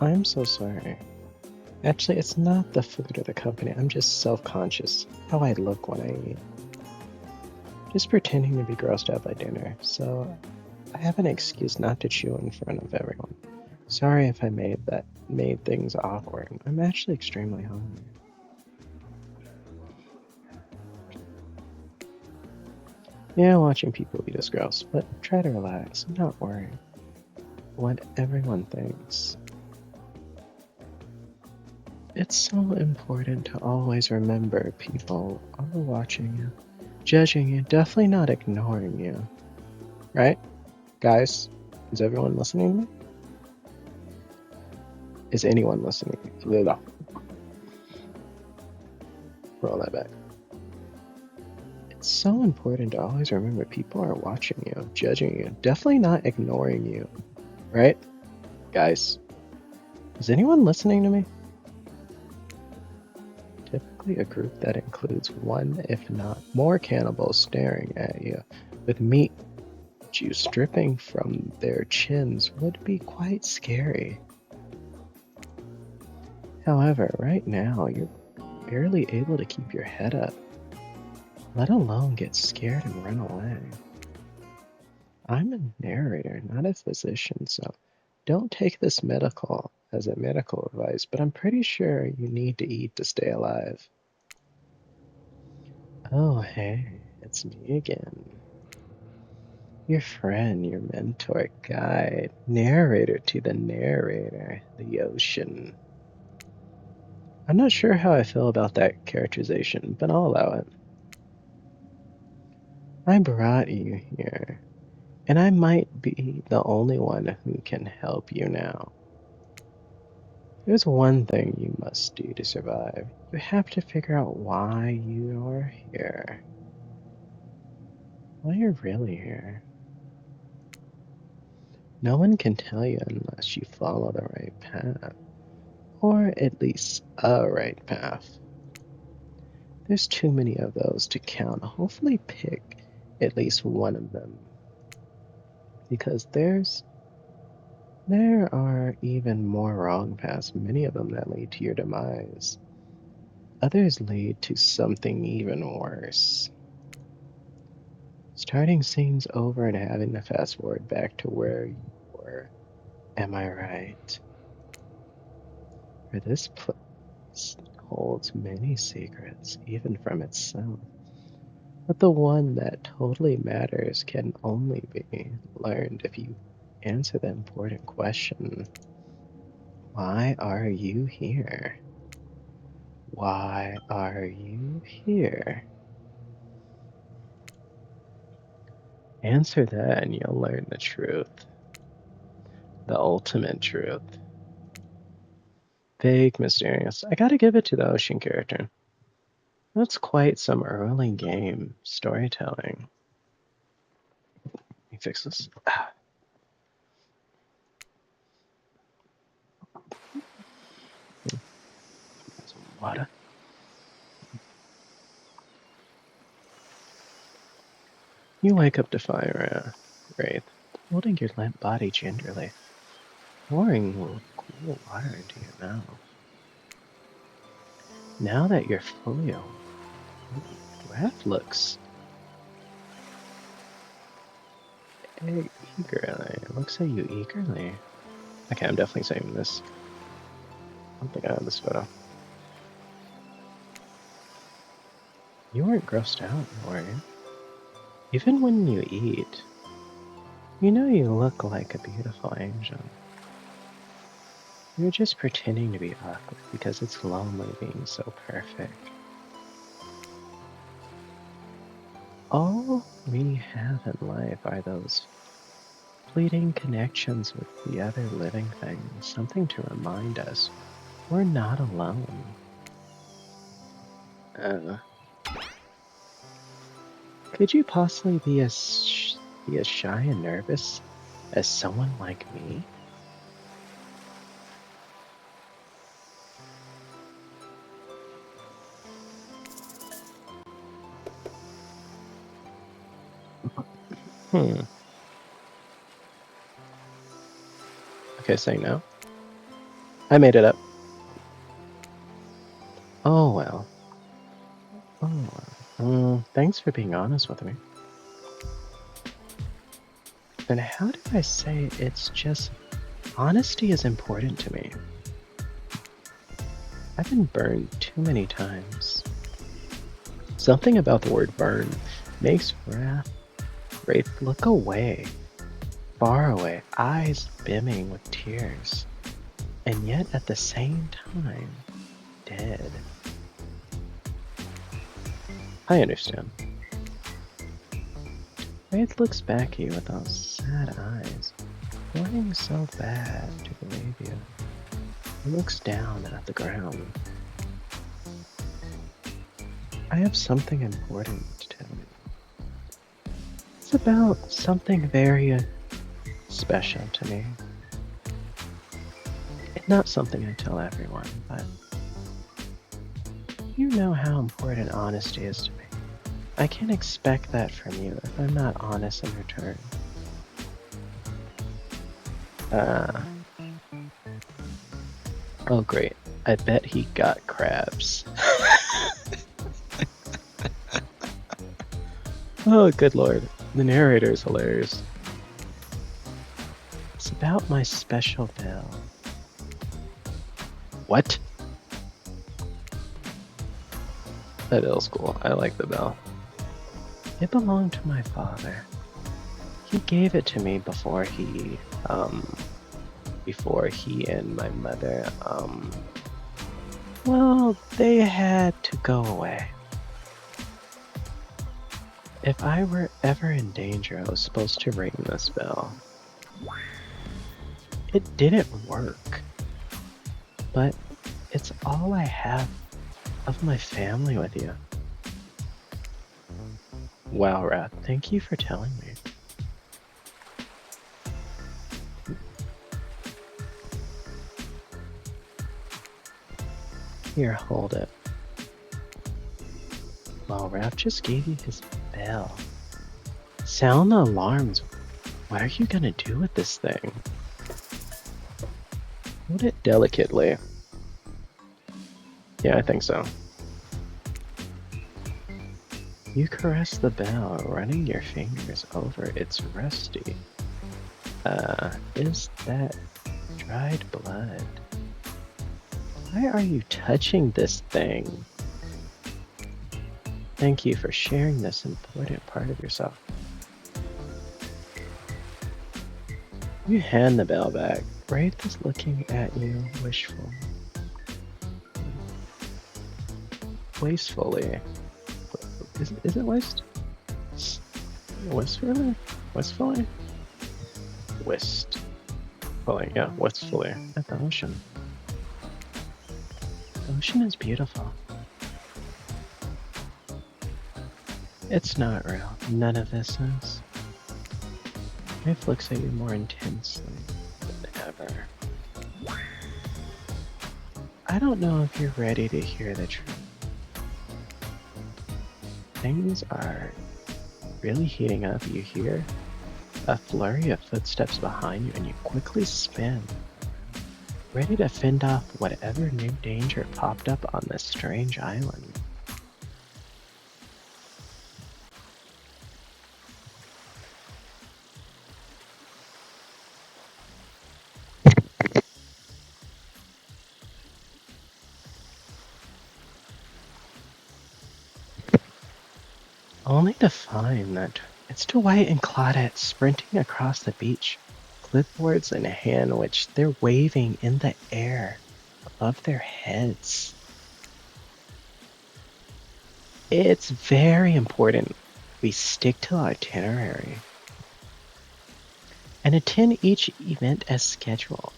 Speaker 3: I'm so sorry. Actually, it's not the food or the company. I'm just self-conscious. How I look when I eat. Just pretending to be grossed out by dinner. So I have an excuse not to chew in front of everyone. Sorry if I made things awkward. I'm actually extremely hungry. Yeah, watching people eat is gross, but try to relax. I'm not worried what everyone thinks. It's so important to always remember people are watching you, judging you, definitely not ignoring you. Right? Guys, is everyone listening to me? Is anyone listening? Roll that back. It's so important to always remember people are watching you, judging you, definitely not ignoring you. Right? Guys, is anyone listening to me? Typically a group that includes one, if not more cannibals staring at you, with meat juice dripping from their chins would be quite scary. However, right now, you're barely able to keep your head up, let alone get scared and run away. I'm a narrator, not a physician, so don't take this as a medical advice, but I'm pretty sure you need to eat to stay alive. Oh, hey, it's me again. Your friend, your mentor, guide, narrator to the narrator, the ocean. I'm not sure how I feel about that characterization, but I'll allow it. I brought you here, and I might be the only one who can help you now. There's one thing you must do to survive. You have to figure out why you are here. Why you're really here. No one can tell you unless you follow the right path. Or at least a right path. There's too many of those to count. Hopefully pick at least one of them. Because there are even more wrong paths, many of them that lead to your demise. Others lead to something even worse. Starting scenes over and having to fast forward back to where you were. Am I right? For this place holds many secrets, even from itself. But the one that totally matters can only be learned if you answer the important question. Why are you here? Why are you here? Answer that and you'll learn the truth. The ultimate truth. Vague, mysterious. I gotta give it to the ocean character. That's quite some early game storytelling. Let me fix this. Some water. You wake up to fire, Wraith, holding your limp body gingerly, pouring cool water into your mouth. Now that you're fully awake, Wraith looks eagerly. Looks at you eagerly. Okay, I'm definitely saving this. I don't think I have this photo. You weren't grossed out, were you? Even when you eat, you know you look like a beautiful angel. You're just pretending to be awkward because it's lonely being so perfect. All we have in life are those fleeting connections with the other living things, something to remind us we're not alone. Could you possibly be as shy and nervous as someone like me? Okay, say no. I made it up. Oh well. Thanks for being honest with me. And how do I say it's just honesty is important to me. I've been burned too many times. Something about the word burn makes Wraith look away, far away, eyes brimming with tears, and yet at the same time, dead. I understand. Wraith looks back at you with those sad eyes, wanting so bad to believe you. He looks down at the ground. I have something important to tell you. It's about something very special to me. It's not something I tell everyone, but you know how important honesty is to me. I can't expect that from you if I'm not honest in return. Oh great, I bet he got crabs. Oh good lord, the narrator is hilarious. about my special bell. What? That bell's cool. I like the bell. It belonged to my father. He gave it to me before he and my mother, well, they had to go away. If I were ever in danger, I was supposed to ring this bell. It didn't work, but it's all I have of my family with you. Wow, Wraith, thank you for telling me. Here, hold it. Well, Wraith just gave you his bell. Sound the alarms. What are you gonna do with this thing? Hold it delicately. Yeah, I think so. You caress the bell, running your fingers over its rusty. Is that dried blood? Why are you touching this thing? Thank you for sharing this important part of yourself. You hand the bell back. Wraith is looking at you wastefully. Is it waste? Wastefully? Wistfully? Wistfully, yeah, wistfully. At the ocean. The ocean is beautiful. It's not real. None of this is. Wraith looks at you more intensely than ever. I don't know if you're ready to hear the truth. Things are really heating up. You hear a flurry of footsteps behind you and you quickly spin, ready to fend off whatever new danger popped up on this strange island. Only to find that it's Dwight and Claudette sprinting across the beach, clipboards in hand, which they're waving in the air above their heads. It's very important we stick to our itinerary and attend each event as scheduled.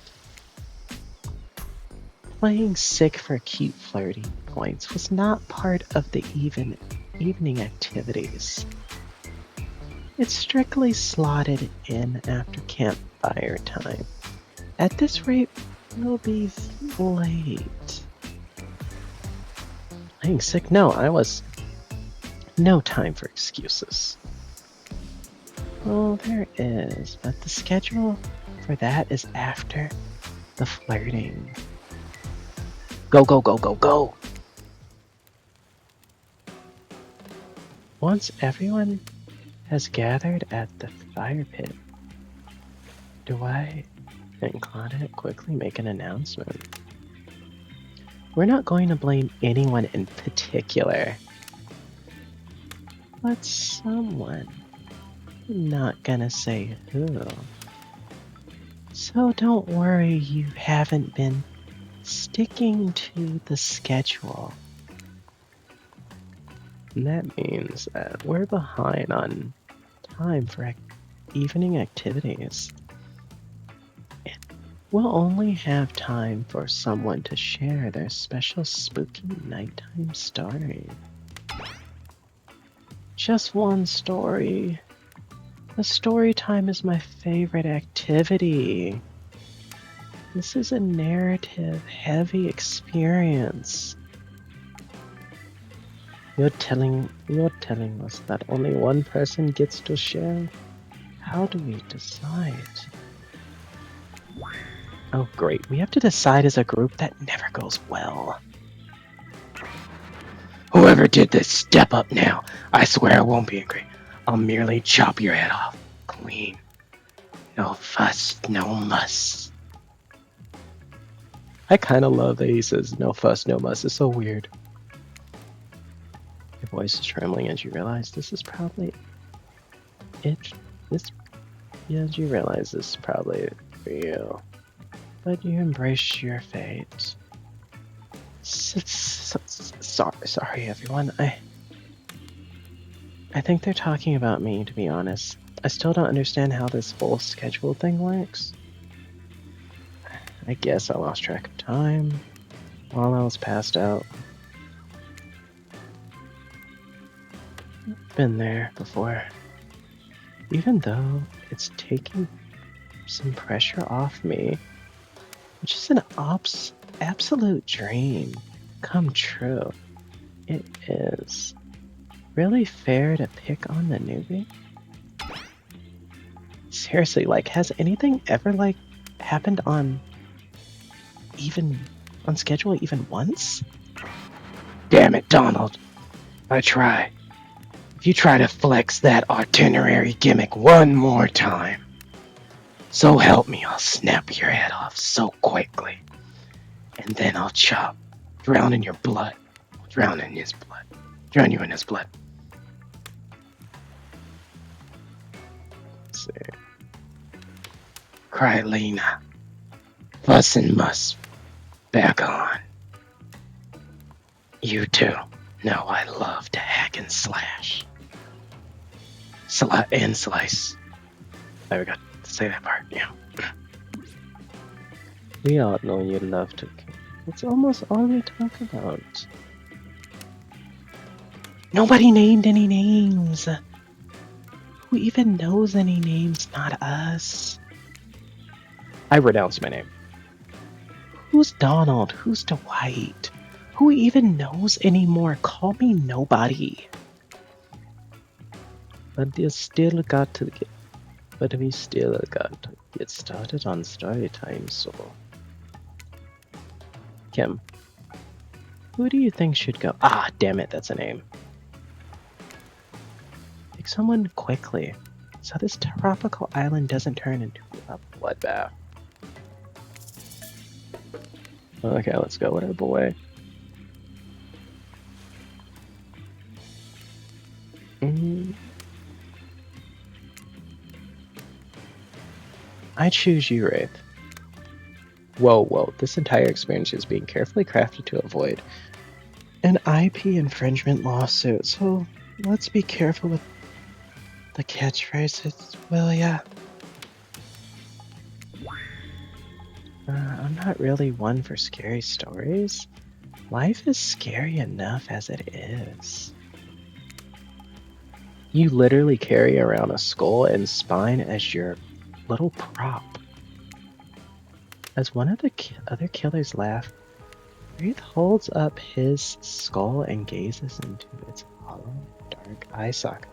Speaker 3: Playing sick for cute flirty points was not part of the evening activities. It's strictly slotted in after campfire time. At this rate, we'll be late. Playing sick? No, no time for excuses. Well, there is, but the schedule for that is after the flirting. Go, go, go, go, go! Once everyone has gathered at the fire pit, Dwight and Claudette quickly make an announcement. We're not going to blame anyone in particular, but someone. I'm not gonna say who. So don't worry, you haven't been sticking to the schedule. And that means that we're behind on time for evening activities. And we'll only have time for someone to share their special spooky nighttime story. Just one story. The story time is my favorite activity. This is a narrative-heavy experience. You're telling us that only one person gets to share? How do we decide? Oh great, we have to decide as a group. That never goes well. Whoever did this, step up now. I swear I won't be angry. I'll merely chop your head off. Clean. No fuss, no muss. I kind of love that he says no fuss, no muss. It's so weird. Your voice is trembling as you realize this is probably it. As you realize this is probably for you. But you embrace your fate. Sorry, everyone. I think they're talking about me, to be honest. I still don't understand how this whole schedule thing works. I guess I lost track of time while I was passed out. Been there before. Even though it's taking some pressure off me, which is an absolute dream come true. It is really fair to pick on the newbie? Seriously, like, has anything ever, like, happened on schedule even once? Damn it, Donald. I try. If you try to flex that itinerary gimmick one more time, so help me, I'll snap your head off so quickly. And then I'll drown in your blood. Drown you in his blood. Let's see. Krylina. Fuss and muss. Back on. You too know I love to hack and slash. And slice. I forgot to say that part, yeah. We all know you love to kill. It's almost all we talk about. Nobody named any names. Who even knows any names? Not us. I renounce my name. Who's Donald? Who's Dwight? Who even knows anymore? Call me nobody. But we still got to get started on story time, so Kim, who do you think should go? Ah, damn it, that's a name. Pick someone quickly, so this tropical island doesn't turn into a bloodbath. Okay, let's go with our boy. I choose you, Wraith. Whoa, this entire experience is being carefully crafted to avoid an IP infringement lawsuit, so let's be careful with the catchphrases, will ya? I'm not really one for scary stories. Life is scary enough as it is. You literally carry around a skull and spine as your little prop. As one of the other killers laugh, Wraith holds up his skull and gazes into its hollow, dark eye socket.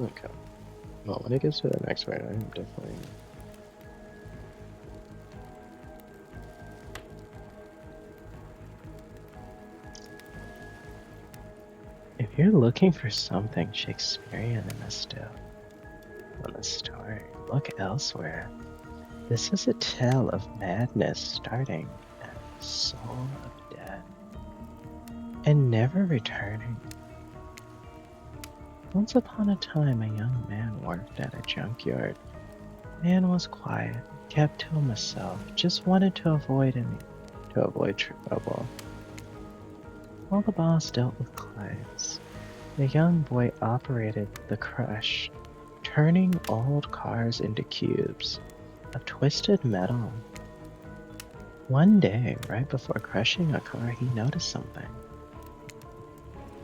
Speaker 3: Okay. Well, when it gets to the next one, I'm definitely... If you're looking for something Shakespearean in this story, look elsewhere. This is a tale of madness starting at the soul of death and never returning. Once upon a time, a young man worked at a junkyard. Man was quiet, kept to himself, just wanted to avoid trouble. While the boss dealt with clients, the young boy operated the crush, turning old cars into cubes of twisted metal. One day, right before crushing a car, he noticed something.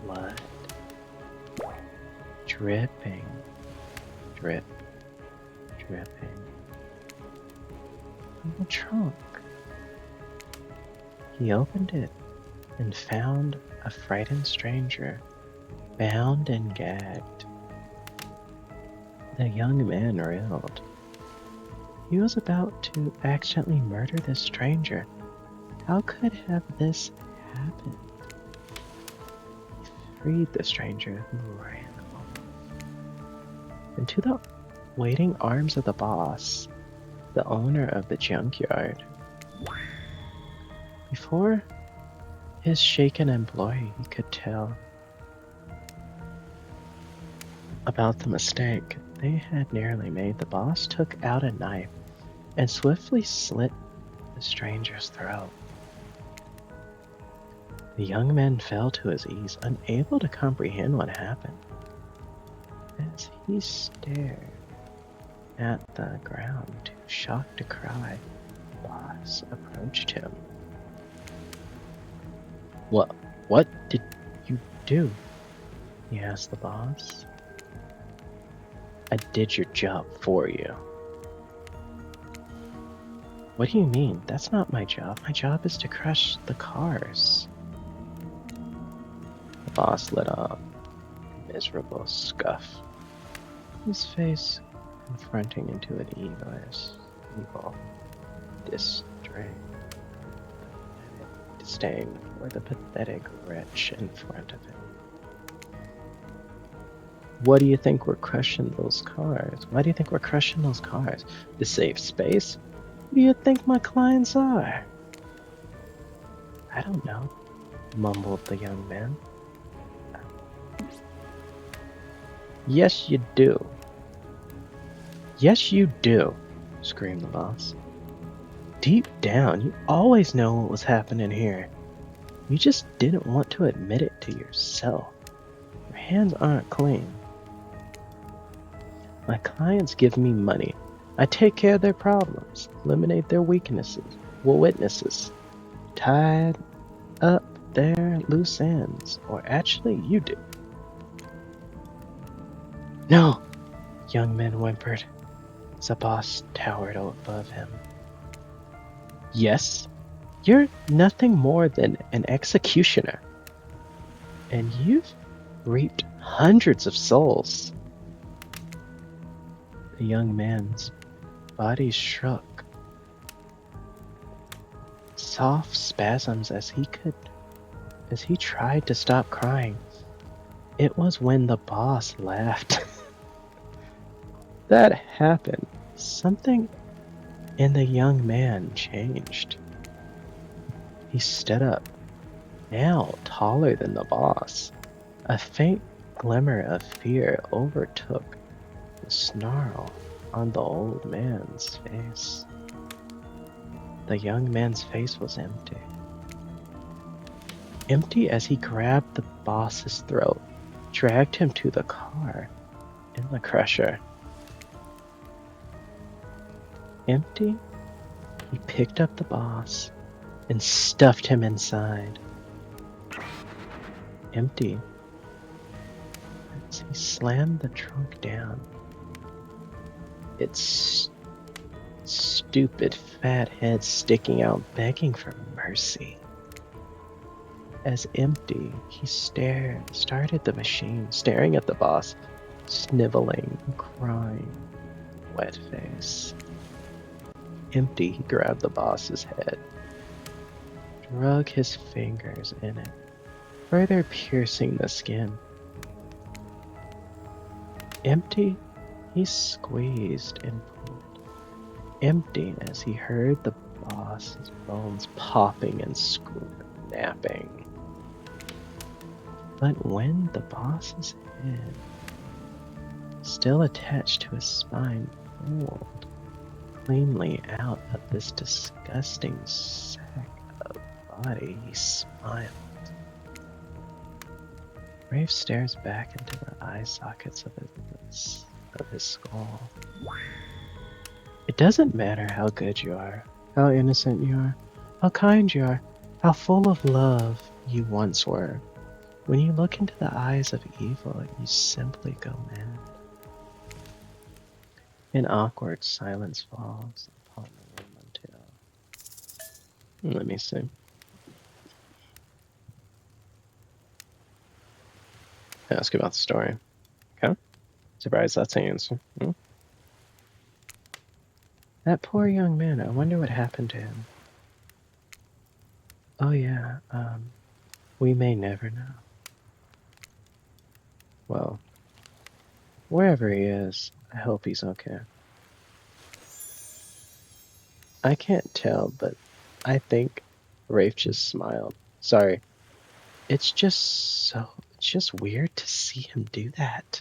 Speaker 3: Blood. Dripping. Dripping. From the trunk. He opened it and found a frightened stranger, bound and gagged. The young man reeled. He was about to accidentally murder this stranger. How could have this happened? He freed the stranger who ran into the waiting arms of the boss, the owner of the junkyard. Before his shaken employee could tell about the mistake they had nearly made, the boss took out a knife and swiftly slit the stranger's throat. The young man fell to his ease, unable to comprehend what happened. As he stared at the ground, too shocked to cry, the boss approached him. What did you do? He asked the boss. I did your job for you. What do you mean? That's not my job. My job is to crush the cars. The boss let out a miserable scuff, his face confronting into an evil disdain for the pathetic wretch in front of him. What do you think we're crushing those cars? Why do you think we're crushing those cars? To save space? Who do you think my clients are? I don't know, mumbled the young man. Yes, you do. Yes, you do, screamed the boss. Deep down, you always know what was happening here. You just didn't want to admit it to yourself. Your hands aren't clean. My clients give me money. I take care of their problems, eliminate their weaknesses, witnesses, tied up their loose ends, or actually you do. No, young man whimpered as the boss towered above him. Yes, you're nothing more than an executioner, and you've reaped hundreds of souls. The young man's body shook, soft spasms as he tried to stop crying. It was when the boss laughed that happened. Something in the young man changed. He stood up, now taller than the boss. A faint glimmer of fear overtook the snarl on the old man's face. The young man's face was empty. Empty as he grabbed the boss's throat, dragged him to the car in the crusher. Empty, he picked up the boss and stuffed him inside. Empty, as he slammed the trunk down. Its stupid fat head sticking out, begging for mercy. As empty, he started the machine, staring at the boss, sniveling, crying, wet face. Empty, he grabbed the boss's head, drug his fingers in it, further piercing the skin. Empty, he squeezed and pulled. Empty as he heard the boss's bones popping and snapping. But when the boss's head, still attached to his spine, pulled cleanly out of this disgusting sack of body, he smiled. Wraith stares back into the eye sockets of his skull. It doesn't matter how good you are, how innocent you are, how kind you are, how full of love you once were. When you look into the eyes of evil, you simply go mad. An awkward silence falls upon the room until... Let me see. Ask about the story. Okay. Surprised that's the answer. That poor young man, I wonder what happened to him. Oh yeah, we may never know. Well, wherever he is, I hope he's okay. I can't tell, but I think Wraith just smiled. Sorry. It's just weird to see him do that.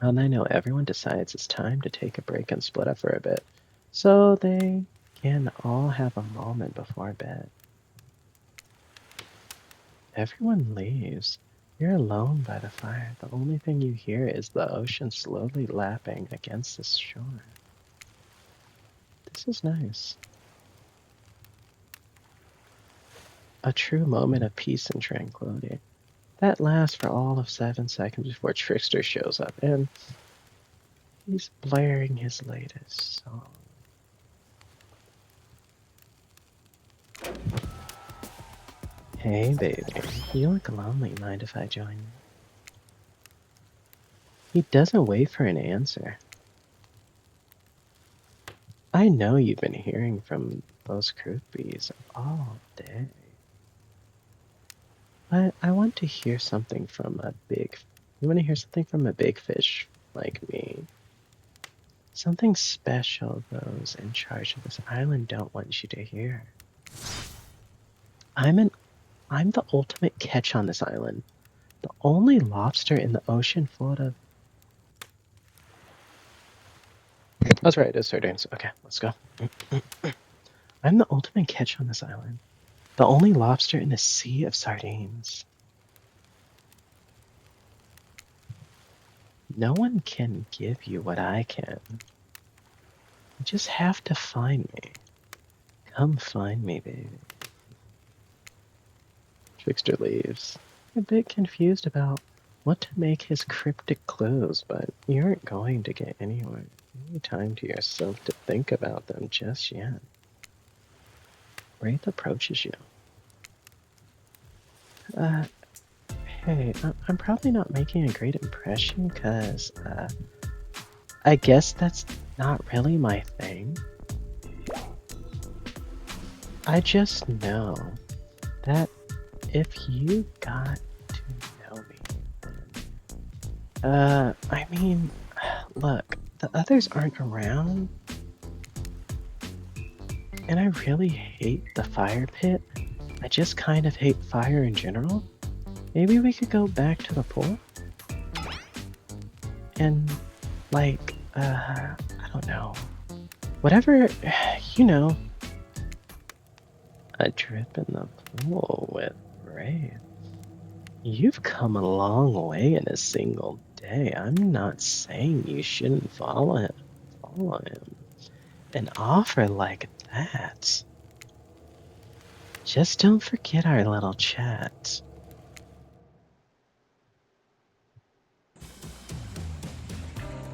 Speaker 3: And I know everyone decides it's time to take a break and split up for a bit, so they can all have a moment before bed. Everyone leaves. You're alone by the fire. The only thing you hear is the ocean slowly lapping against the shore. This is nice. A true moment of peace and tranquility. That lasts for all of 7 seconds before Trickster shows up, and he's blaring his latest song. Hey, baby. You look lonely. Mind if I join you? He doesn't wait for an answer. I know you've been hearing from those groupies all day. But I want to hear something from a big... You want to hear something from a big fish like me? Something special those in charge of this island don't want you to hear. I'm the ultimate catch on this island. The only lobster in the ocean full of... That's right, it's sardines. Okay, let's go. I'm the ultimate catch on this island. The only lobster in the sea of sardines. No one can give you what I can. You just have to find me. Come find me, baby. Trickster leaves. A bit confused about what to make his cryptic clues, but you aren't going to get anywhere. Any time to yourself to think about them just yet. Wraith approaches you. Hey, I'm probably not making a great impression because, I guess that's not really my thing. I just know that if you got to know me, I mean, look, the others aren't around, and I really hate the fire pit. I just kind of hate fire in general. Maybe we could go back to the pool? And, like, I don't know. Whatever, you know. A trip in the pool with Wraith. You've come a long way in a single day. I'm not saying you shouldn't follow him. Follow him. An offer like that. Just don't forget our little chat.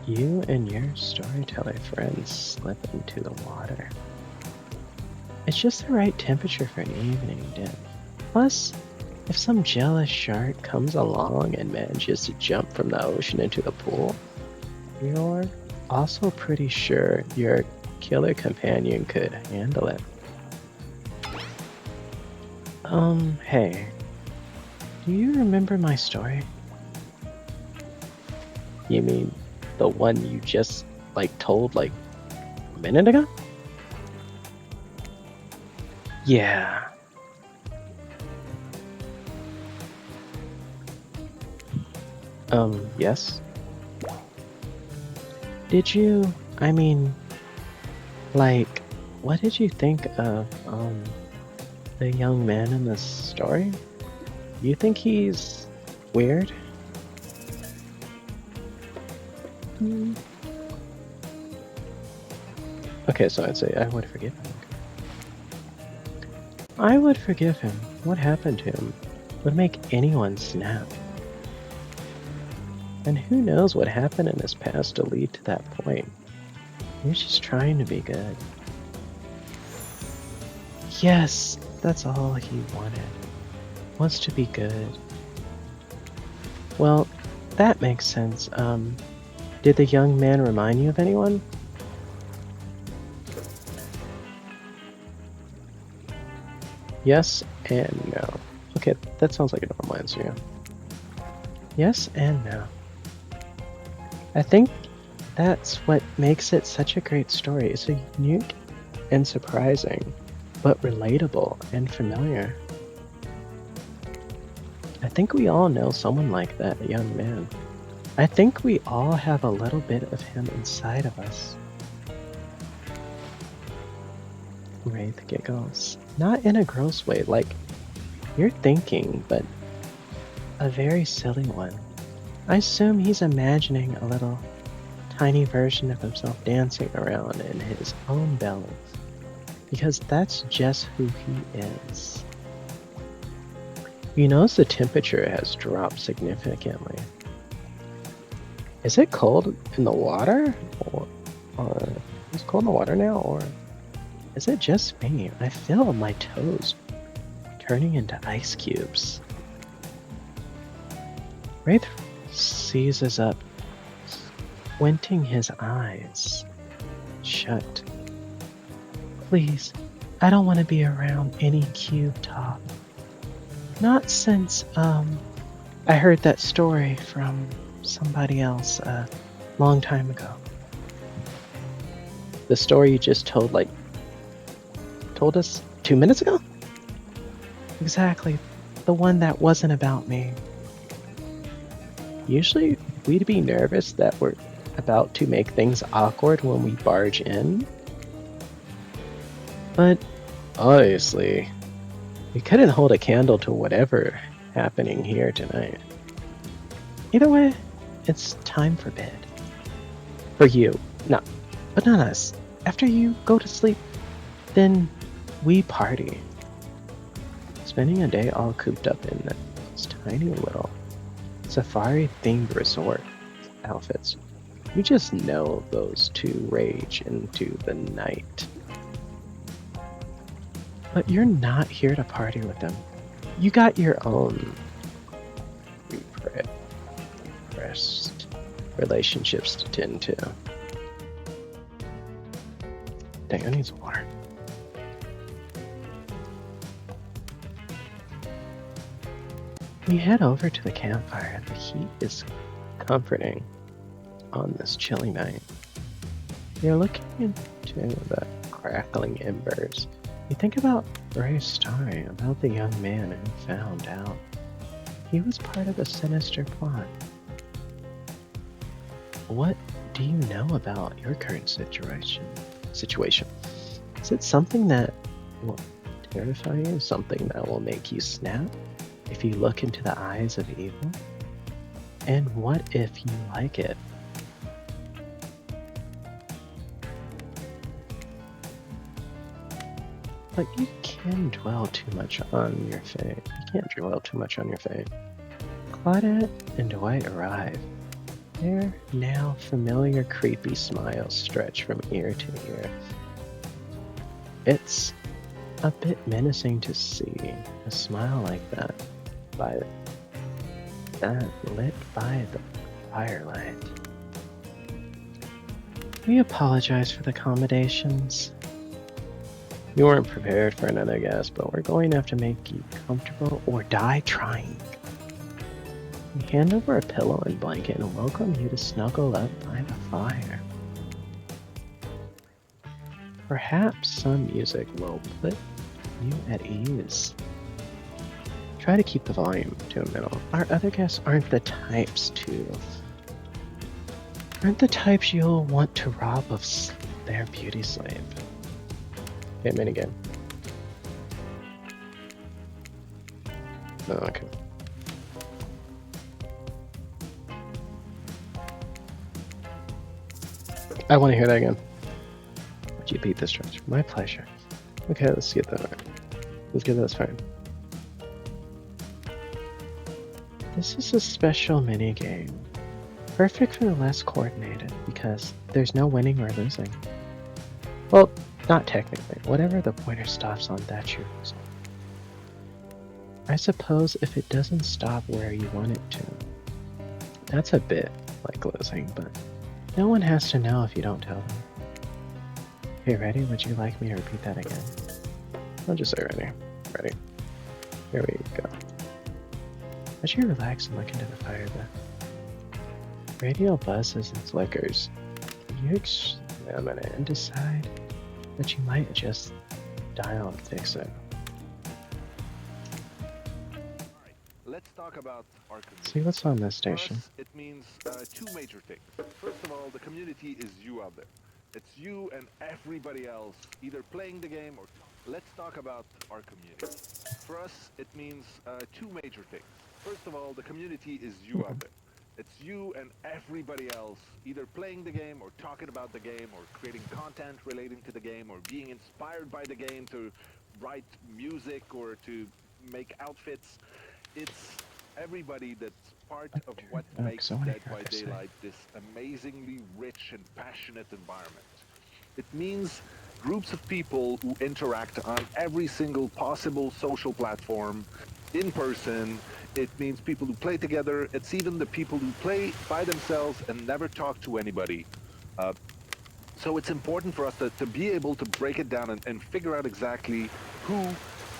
Speaker 3: You and your storyteller friends slip into the water. It's just the right temperature for an evening dip. Plus, if some jealous shark comes along and manages to jump from the ocean into the pool, you're also pretty sure your killer companion could handle it. Hey, do you remember my story? You mean the one you just, told, a minute ago? Yeah. Yes? Did you, what did you think of, the young man in this story? You think he's weird? Okay, so I'd say I would forgive him. I would forgive him. What happened to him would make anyone snap. And who knows what happened in his past to lead to that point. He was just trying to be good. Yes, that's all he wanted. Wants to be good. Well, that makes sense. Did the young man remind you of anyone? Yes and no. Okay, that sounds like a normal answer, yeah. Yes and no. I think that's what makes it such a great story. It's a unique and surprising, but relatable and familiar. I think we all know someone like that, a young man. I think we all have a little bit of him inside of us. Wraith giggles. Not in a gross way, like you're thinking, but a very silly one. I assume he's imagining a little tiny version of himself dancing around in his own belly, because that's just who he is. He knows the temperature has dropped significantly. Is it cold in the water? Or is it cold in the water now? Or is it just me? I feel my toes turning into ice cubes. Wraith seizes up, squinting his eyes shut. Please, I don't want to be around any cube top. Not since, I heard that story from somebody else a long time ago. The story you just told us 2 minutes ago? Exactly. The one that wasn't about me. Usually, we'd be nervous that we're about to make things awkward when we barge in. But, obviously, we couldn't hold a candle to whatever happening here tonight. Either way, it's time for bed. For you. No, but not us. After you go to sleep, then we party. Spending a day all cooped up in those tiny little safari-themed resort outfits. You just know those two rage into the night. But you're not here to party with them. You got your own repressed relationships to tend to. Dang, I need some water. We head over to the campfire. The heat is comforting on this chilly night. You're looking into the crackling embers. You think about Ray's story about the young man who found out he was part of a sinister plot. What do you know about your current situation? Is it something that will terrify you? Something that will make you snap if you look into the eyes of evil? And what if you like it? But you can dwell too much on your fate. You can't dwell too much on your fate. Claudette and Dwight arrive. Their now familiar creepy smiles stretch from ear to ear. It's a bit menacing to see a smile like that lit by the firelight. We apologize for the accommodations. You weren't prepared for another guest, but we're going to have to make you comfortable or die trying. We hand over a pillow and blanket and welcome you to snuggle up by the fire. Perhaps some music will put you at ease. Try to keep the volume to a minimum. Our other guests aren't the types you'll want to rob of their beauty slave. Okay, minigame. Oh, okay. I want to hear that again. Would you beat this stretch? My pleasure. Okay, let's get that right. Let's get that fine. This is a special mini game. Perfect for the less coordinated, because there's no winning or losing. Well, not technically. Whatever the pointer stops on, that's your result. I suppose if it doesn't stop where you want it to, that's a bit like losing, but no one has to know if you don't tell them. Okay, ready? Would you like me to repeat that again? I'll just say ready. Ready. Here we go. As you relax and look into the fire, the radio buzzes and flickers. You examine it and decide that you might just dial and fix it.
Speaker 4: Let's talk about our community.
Speaker 3: See what's on this
Speaker 4: For
Speaker 3: station.
Speaker 4: us, it means two major things. First of all, the community is you out there. It's you and everybody else either playing the game or... Let's talk about our community. For us, it means two major things. First of all, the community is you out there. It's you and everybody else either playing the game or talking about the game or creating content relating to the game or being inspired by the game to write music or to make outfits. It's everybody that's part of what makes Dead by Daylight this amazingly rich and passionate environment. It means groups of people who interact on every single possible social platform, in person. It means people who play together. It's even the people who play by themselves and never talk to anybody. So it's important for us to be able to break it down and figure out exactly who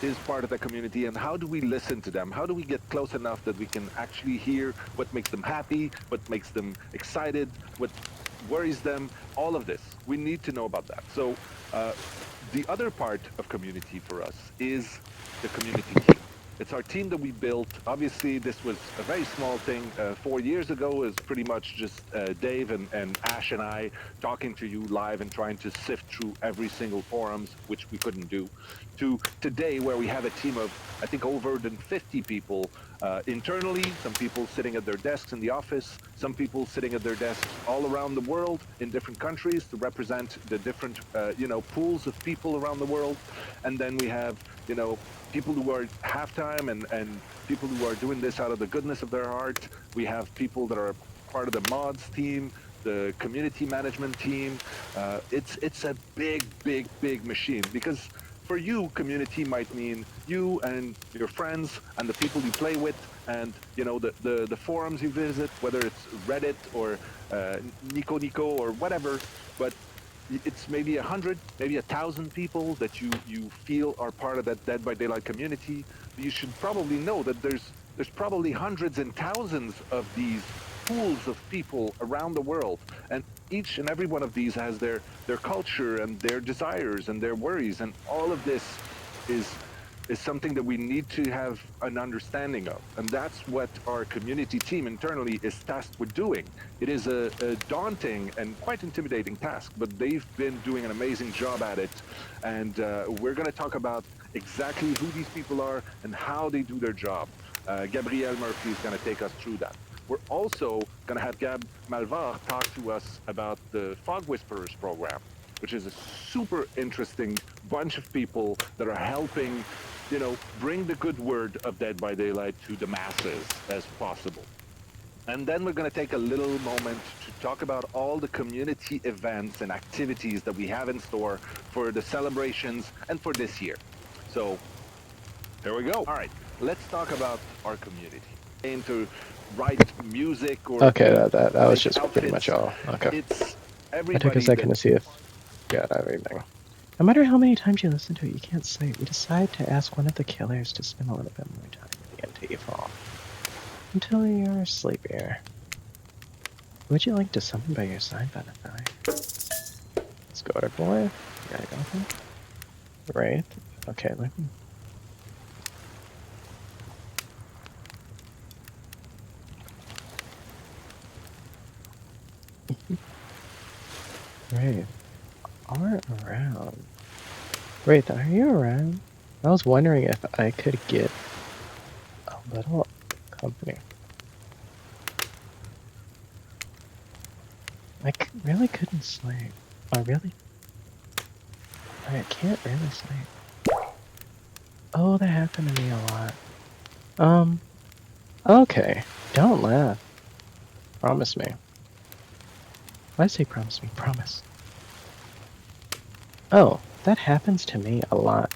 Speaker 4: is part of the community and how do we listen to them? How do we get close enough that we can actually hear what makes them happy, what makes them excited, what worries them, all of this. We need to know about that. So the other part of community for us is the community team. It's our team that we built. Obviously, this was a very small thing. 4 years ago, it was pretty much just Dave and Ash and I talking to you live and trying to sift through every single forums, which we couldn't do, to today where we have a team of, I think, over than 50 people internally, some people sitting at their desks in the office, some people sitting at their desks all around the world in different countries to represent the different, pools of people around the world. And then we have, people who are half-time and people who are doing this out of the goodness of their heart. We have people that are part of the mods team, the community management team. It's a big machine, because for you, community might mean you and your friends and the people you play with and, the forums you visit, whether it's Reddit or Nico or whatever, but it's maybe 100, maybe 1,000 people that you feel are part of that Dead by Daylight community. You should probably know that there's probably hundreds and thousands of these pools of people around the world, and each and every one of these has their culture and their desires and their worries, and all of this is something that we need to have an understanding of. And that's what our community team internally is tasked with doing. It is a daunting and quite intimidating task, but they've been doing an amazing job at it. And we're going to talk about exactly who these people are and how they do their job. Gabrielle Murphy is going to take us through that. We're also going to have Gab Malvar talk to us about the Fog Whisperers program, which is a super interesting bunch of people that are helping, bring the good word of Dead by Daylight to the masses as possible. And then we're going to take a little moment to talk about all the community events and activities that we have in store for the celebrations and for this year. So, here we go. All right, let's talk about our community. Aim to write music or...
Speaker 3: Okay, that was just pretty much all. Okay.
Speaker 4: It's
Speaker 3: I
Speaker 4: everybody
Speaker 3: took a second to see if you got everything. No matter how many times you listen to it, you can't sleep. We decide to ask one of the killers to spend a little bit more time with you until you fall. Until you're sleepier. Would you like to summon by your side by the fire? Let's go to boy. You gotta go there. Wraith. Okay, let me... Wraith. Are around. Wraith, are you around? I was wondering if I could get a little company. I really couldn't sleep. Oh, really? I can't really sleep. Oh, that happened to me a lot. Okay. Don't laugh. Promise me. Why say promise me? Promise. Oh, that happens to me a lot.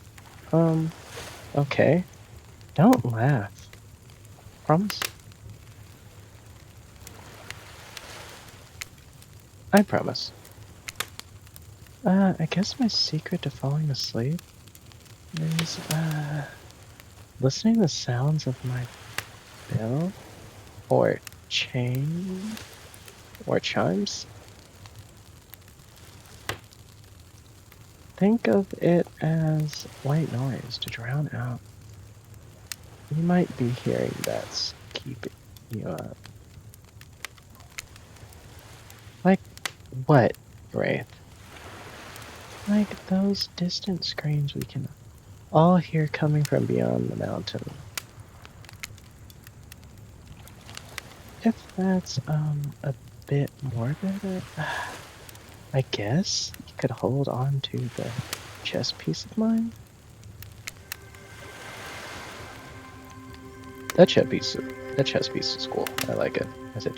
Speaker 3: Okay. Don't laugh. Promise? I promise. I guess my secret to falling asleep is, listening to the sounds of my bell or chain or chimes. Think of it as white noise to drown out. You might be hearing that's keeping you up. Like what, Wraith? Like those distant screams we can all hear coming from beyond the mountain. If that's a bit morbid, I guess you could hold on to the chess piece of mine. That chess piece is cool. I like it. I said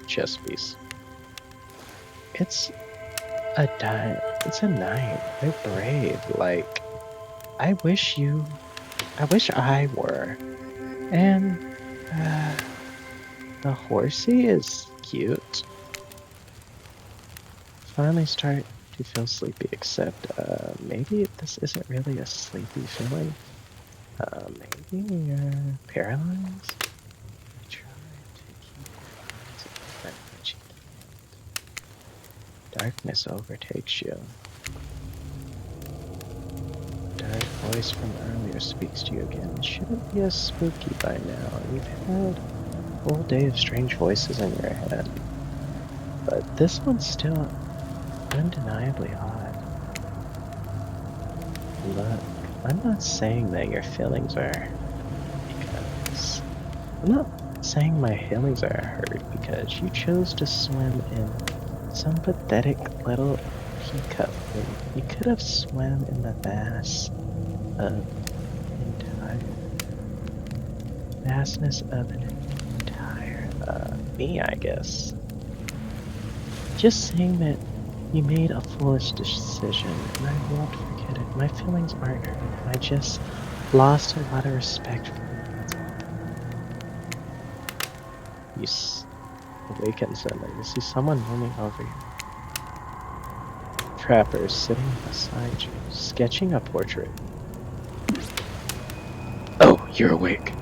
Speaker 3: chess piece. It's a knight. They're brave. Like, I wish I were. And the horsey is cute. Finally start to feel sleepy, except maybe this isn't really a sleepy feeling. Maybe you're paralyzed? Try to keep your eyes open, but you can't. Darkness overtakes you. Dark voice from earlier speaks to you again. It shouldn't be as spooky by now. You've had a whole day of strange voices in your head. But this one's still undeniably odd. Look, I'm not saying that your feelings are because I'm not saying my feelings are hurt because you chose to swim in some pathetic little teacup when you could have swam in the vastness of an entire me, I guess. Just saying that you made a foolish decision, and I won't forget it. My feelings aren't hurt. I just lost a lot of respect for you, that's all. You awaken suddenly. You see someone looming over you. Trapper sitting beside you, sketching a portrait. Oh, you're awake.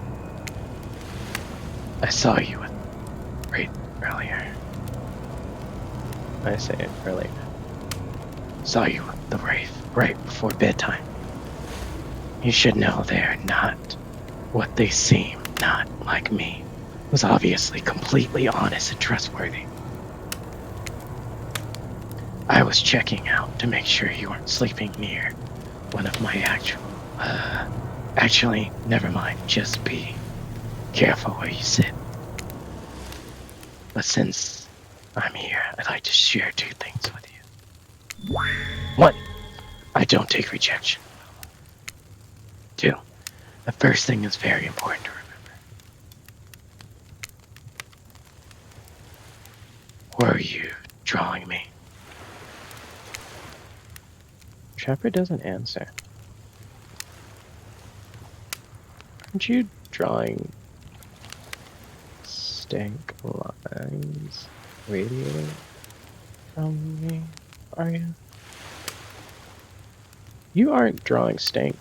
Speaker 3: I saw you with Wraith earlier. I say it earlier. Saw you with the Wraith right before bedtime. You should know they're not what they seem, not like me. Was obviously completely honest and trustworthy. I was checking out to make sure you weren't sleeping near one of my actually, never mind, just be careful where you sit. But since I'm here, I'd like to share two things with you. One, I don't take rejection. Two, the first thing is very important to remember. Were you drawing me? Trapper doesn't answer. Aren't you drawing stank lines radiating from me, are you? You aren't drawing stank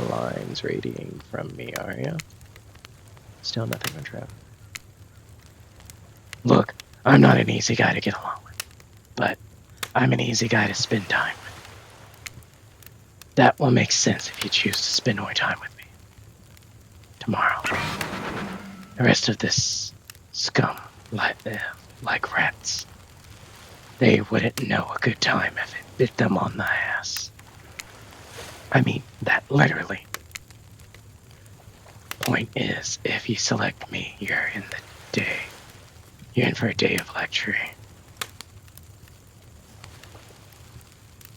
Speaker 3: lines radiating from me, are you? Still nothing on Trapper. Look, I'm not an easy guy to get along with, but I'm an easy guy to spend time with. That will make sense if you choose to spend more time with me. Tomorrow. The rest of this scum, like rats, they wouldn't know a good time if it bit them on the ass. I mean that literally. Point is, if you select me, you're in for a day of lecturing.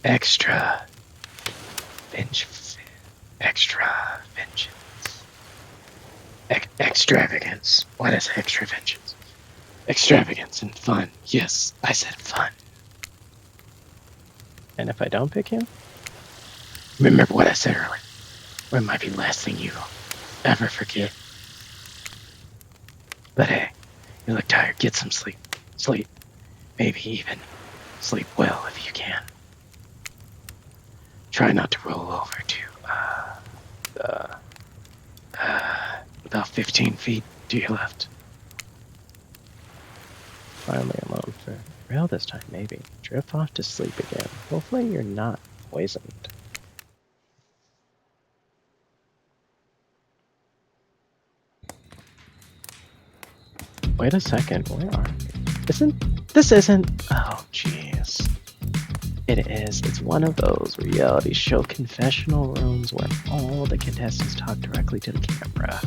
Speaker 3: Extra vengeance. Extravagance. What is extra vengeance? Extravagance and fun. Yes, I said fun. And if I don't pick him? Remember what I said earlier. Or it might be the last thing you ever forget. But hey, you look tired. Get some sleep. Sleep. Maybe even sleep well if you can. Try not to roll over to about 15 feet to your left. Finally alone for real this time, maybe. Drift off to sleep again. Hopefully you're not poisoned. Wait a second, where are we? This isn't... Oh, jeez. It is. It's one of those reality show confessional rooms where all the contestants talk directly to the camera.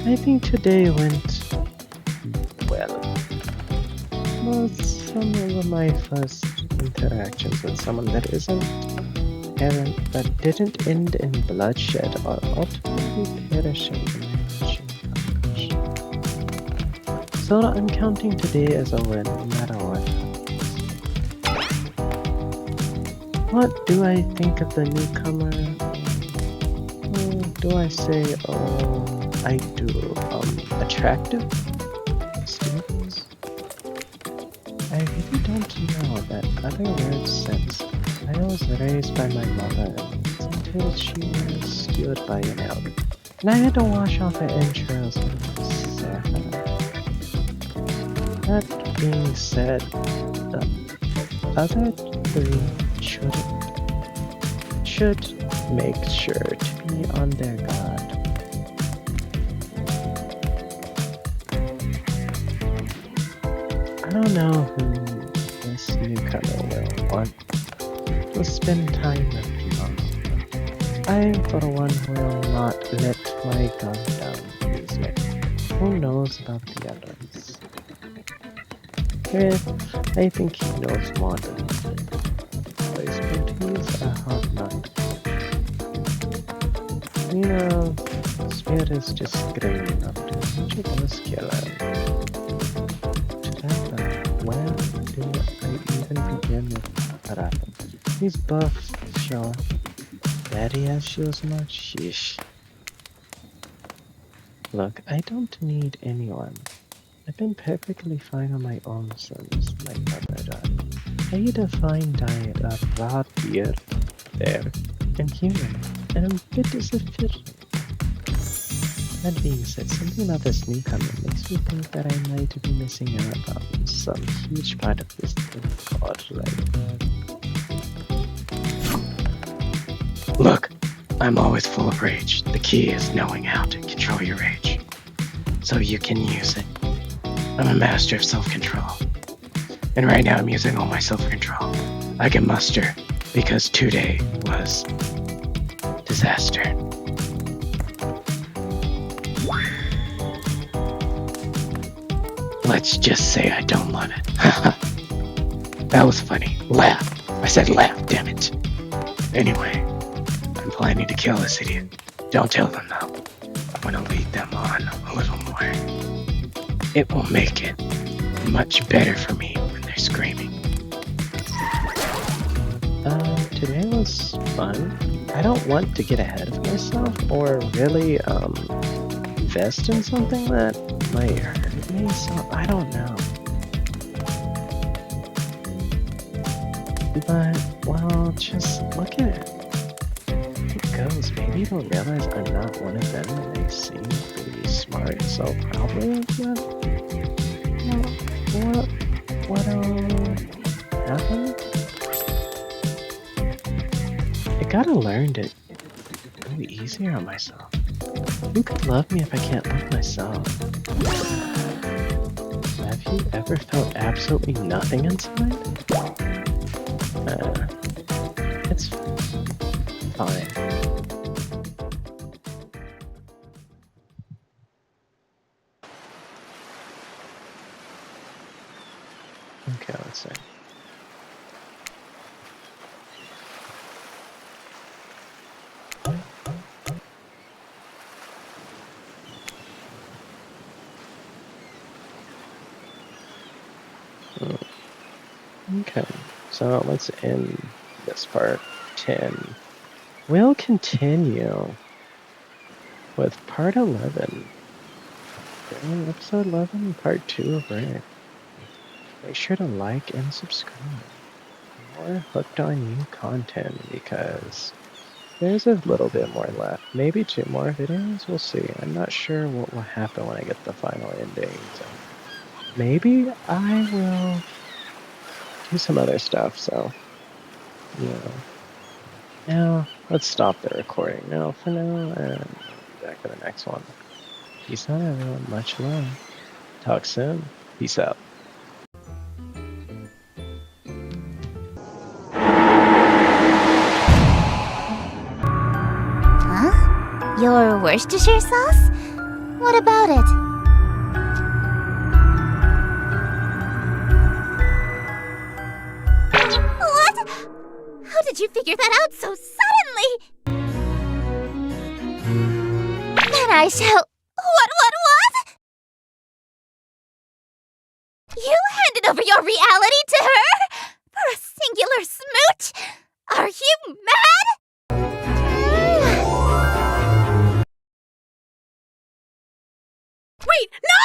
Speaker 3: I think today went well. Was some of my first interactions with someone that isn't parent, that didn't end in bloodshed or ultimately perishing in a machine gun. So I'm counting today as a win, no matter what. What do I think of the newcomer? Do I say, I do, attractive? Students? I really don't know that other word sense. I was raised by my mother until she was steered by an elder. And I had to wash off her entrails when I was 7. That being said, the other 3 should make sure to be on their guard. I don't know who this newcomer will want to spend time with tomorrow. I, for one, will not let my guard down easily. Who knows about the others? I think he knows more than boys, but he's a hard nut. You know, Spirit is just screaming up to him. She does kill him. Where do I even begin with what happened? He's buff, sure. Daddy has shoes much? Sheesh. Look, I don't need anyone. I've been perfectly fine on my own since my mother died. I eat a fine diet of raw beer, fair, and human, and I'm fit as a fish. That being said, something about this newcomer makes me think that I might be missing out on some huge part of this thing called life. Look, I'm always full of rage. The key is knowing how to control your rage, so you can use it. I'm a master of self-control, and right now I'm using all my self-control I can muster, because today was disaster. Let's just say I don't love it. That was funny. Laugh. I said laugh, damn it. Anyway, I'm planning to kill this idiot. Don't tell them though. I want to lead them on a little more. It will make it much better for me when they're screaming. Today was fun. I don't want to get ahead of myself or really, invest in something that might hurt me, so I don't know. But, well, just look at it. It goes. Maybe they'll realize I'm not one of them and they seem pretty smart, so probably, what'll happen? I gotta learn to go easier on myself. Who could love me if I can't love myself? Have you ever felt absolutely nothing inside? It's fine. Okay, let's see. Okay, so let's end this part 10. We'll continue with part 11. Episode 11, part 2 of Wraith. Make sure to like and subscribe. more hooked on you content because there's a little bit more left. Maybe 2 more videos? We'll see. I'm not sure what will happen when I get the final ending. So maybe I will do some other stuff. So, now let's stop the recording now for now and be back for the next one. Peace out, everyone. Much love. Talk soon. Peace out.
Speaker 2: Huh? Your Worcestershire sauce? What about it? What? How did you figure that out so suddenly? Then I shall... What? You handed over your reality to her? For a singular smooch? Are you mad?
Speaker 1: Wait, no!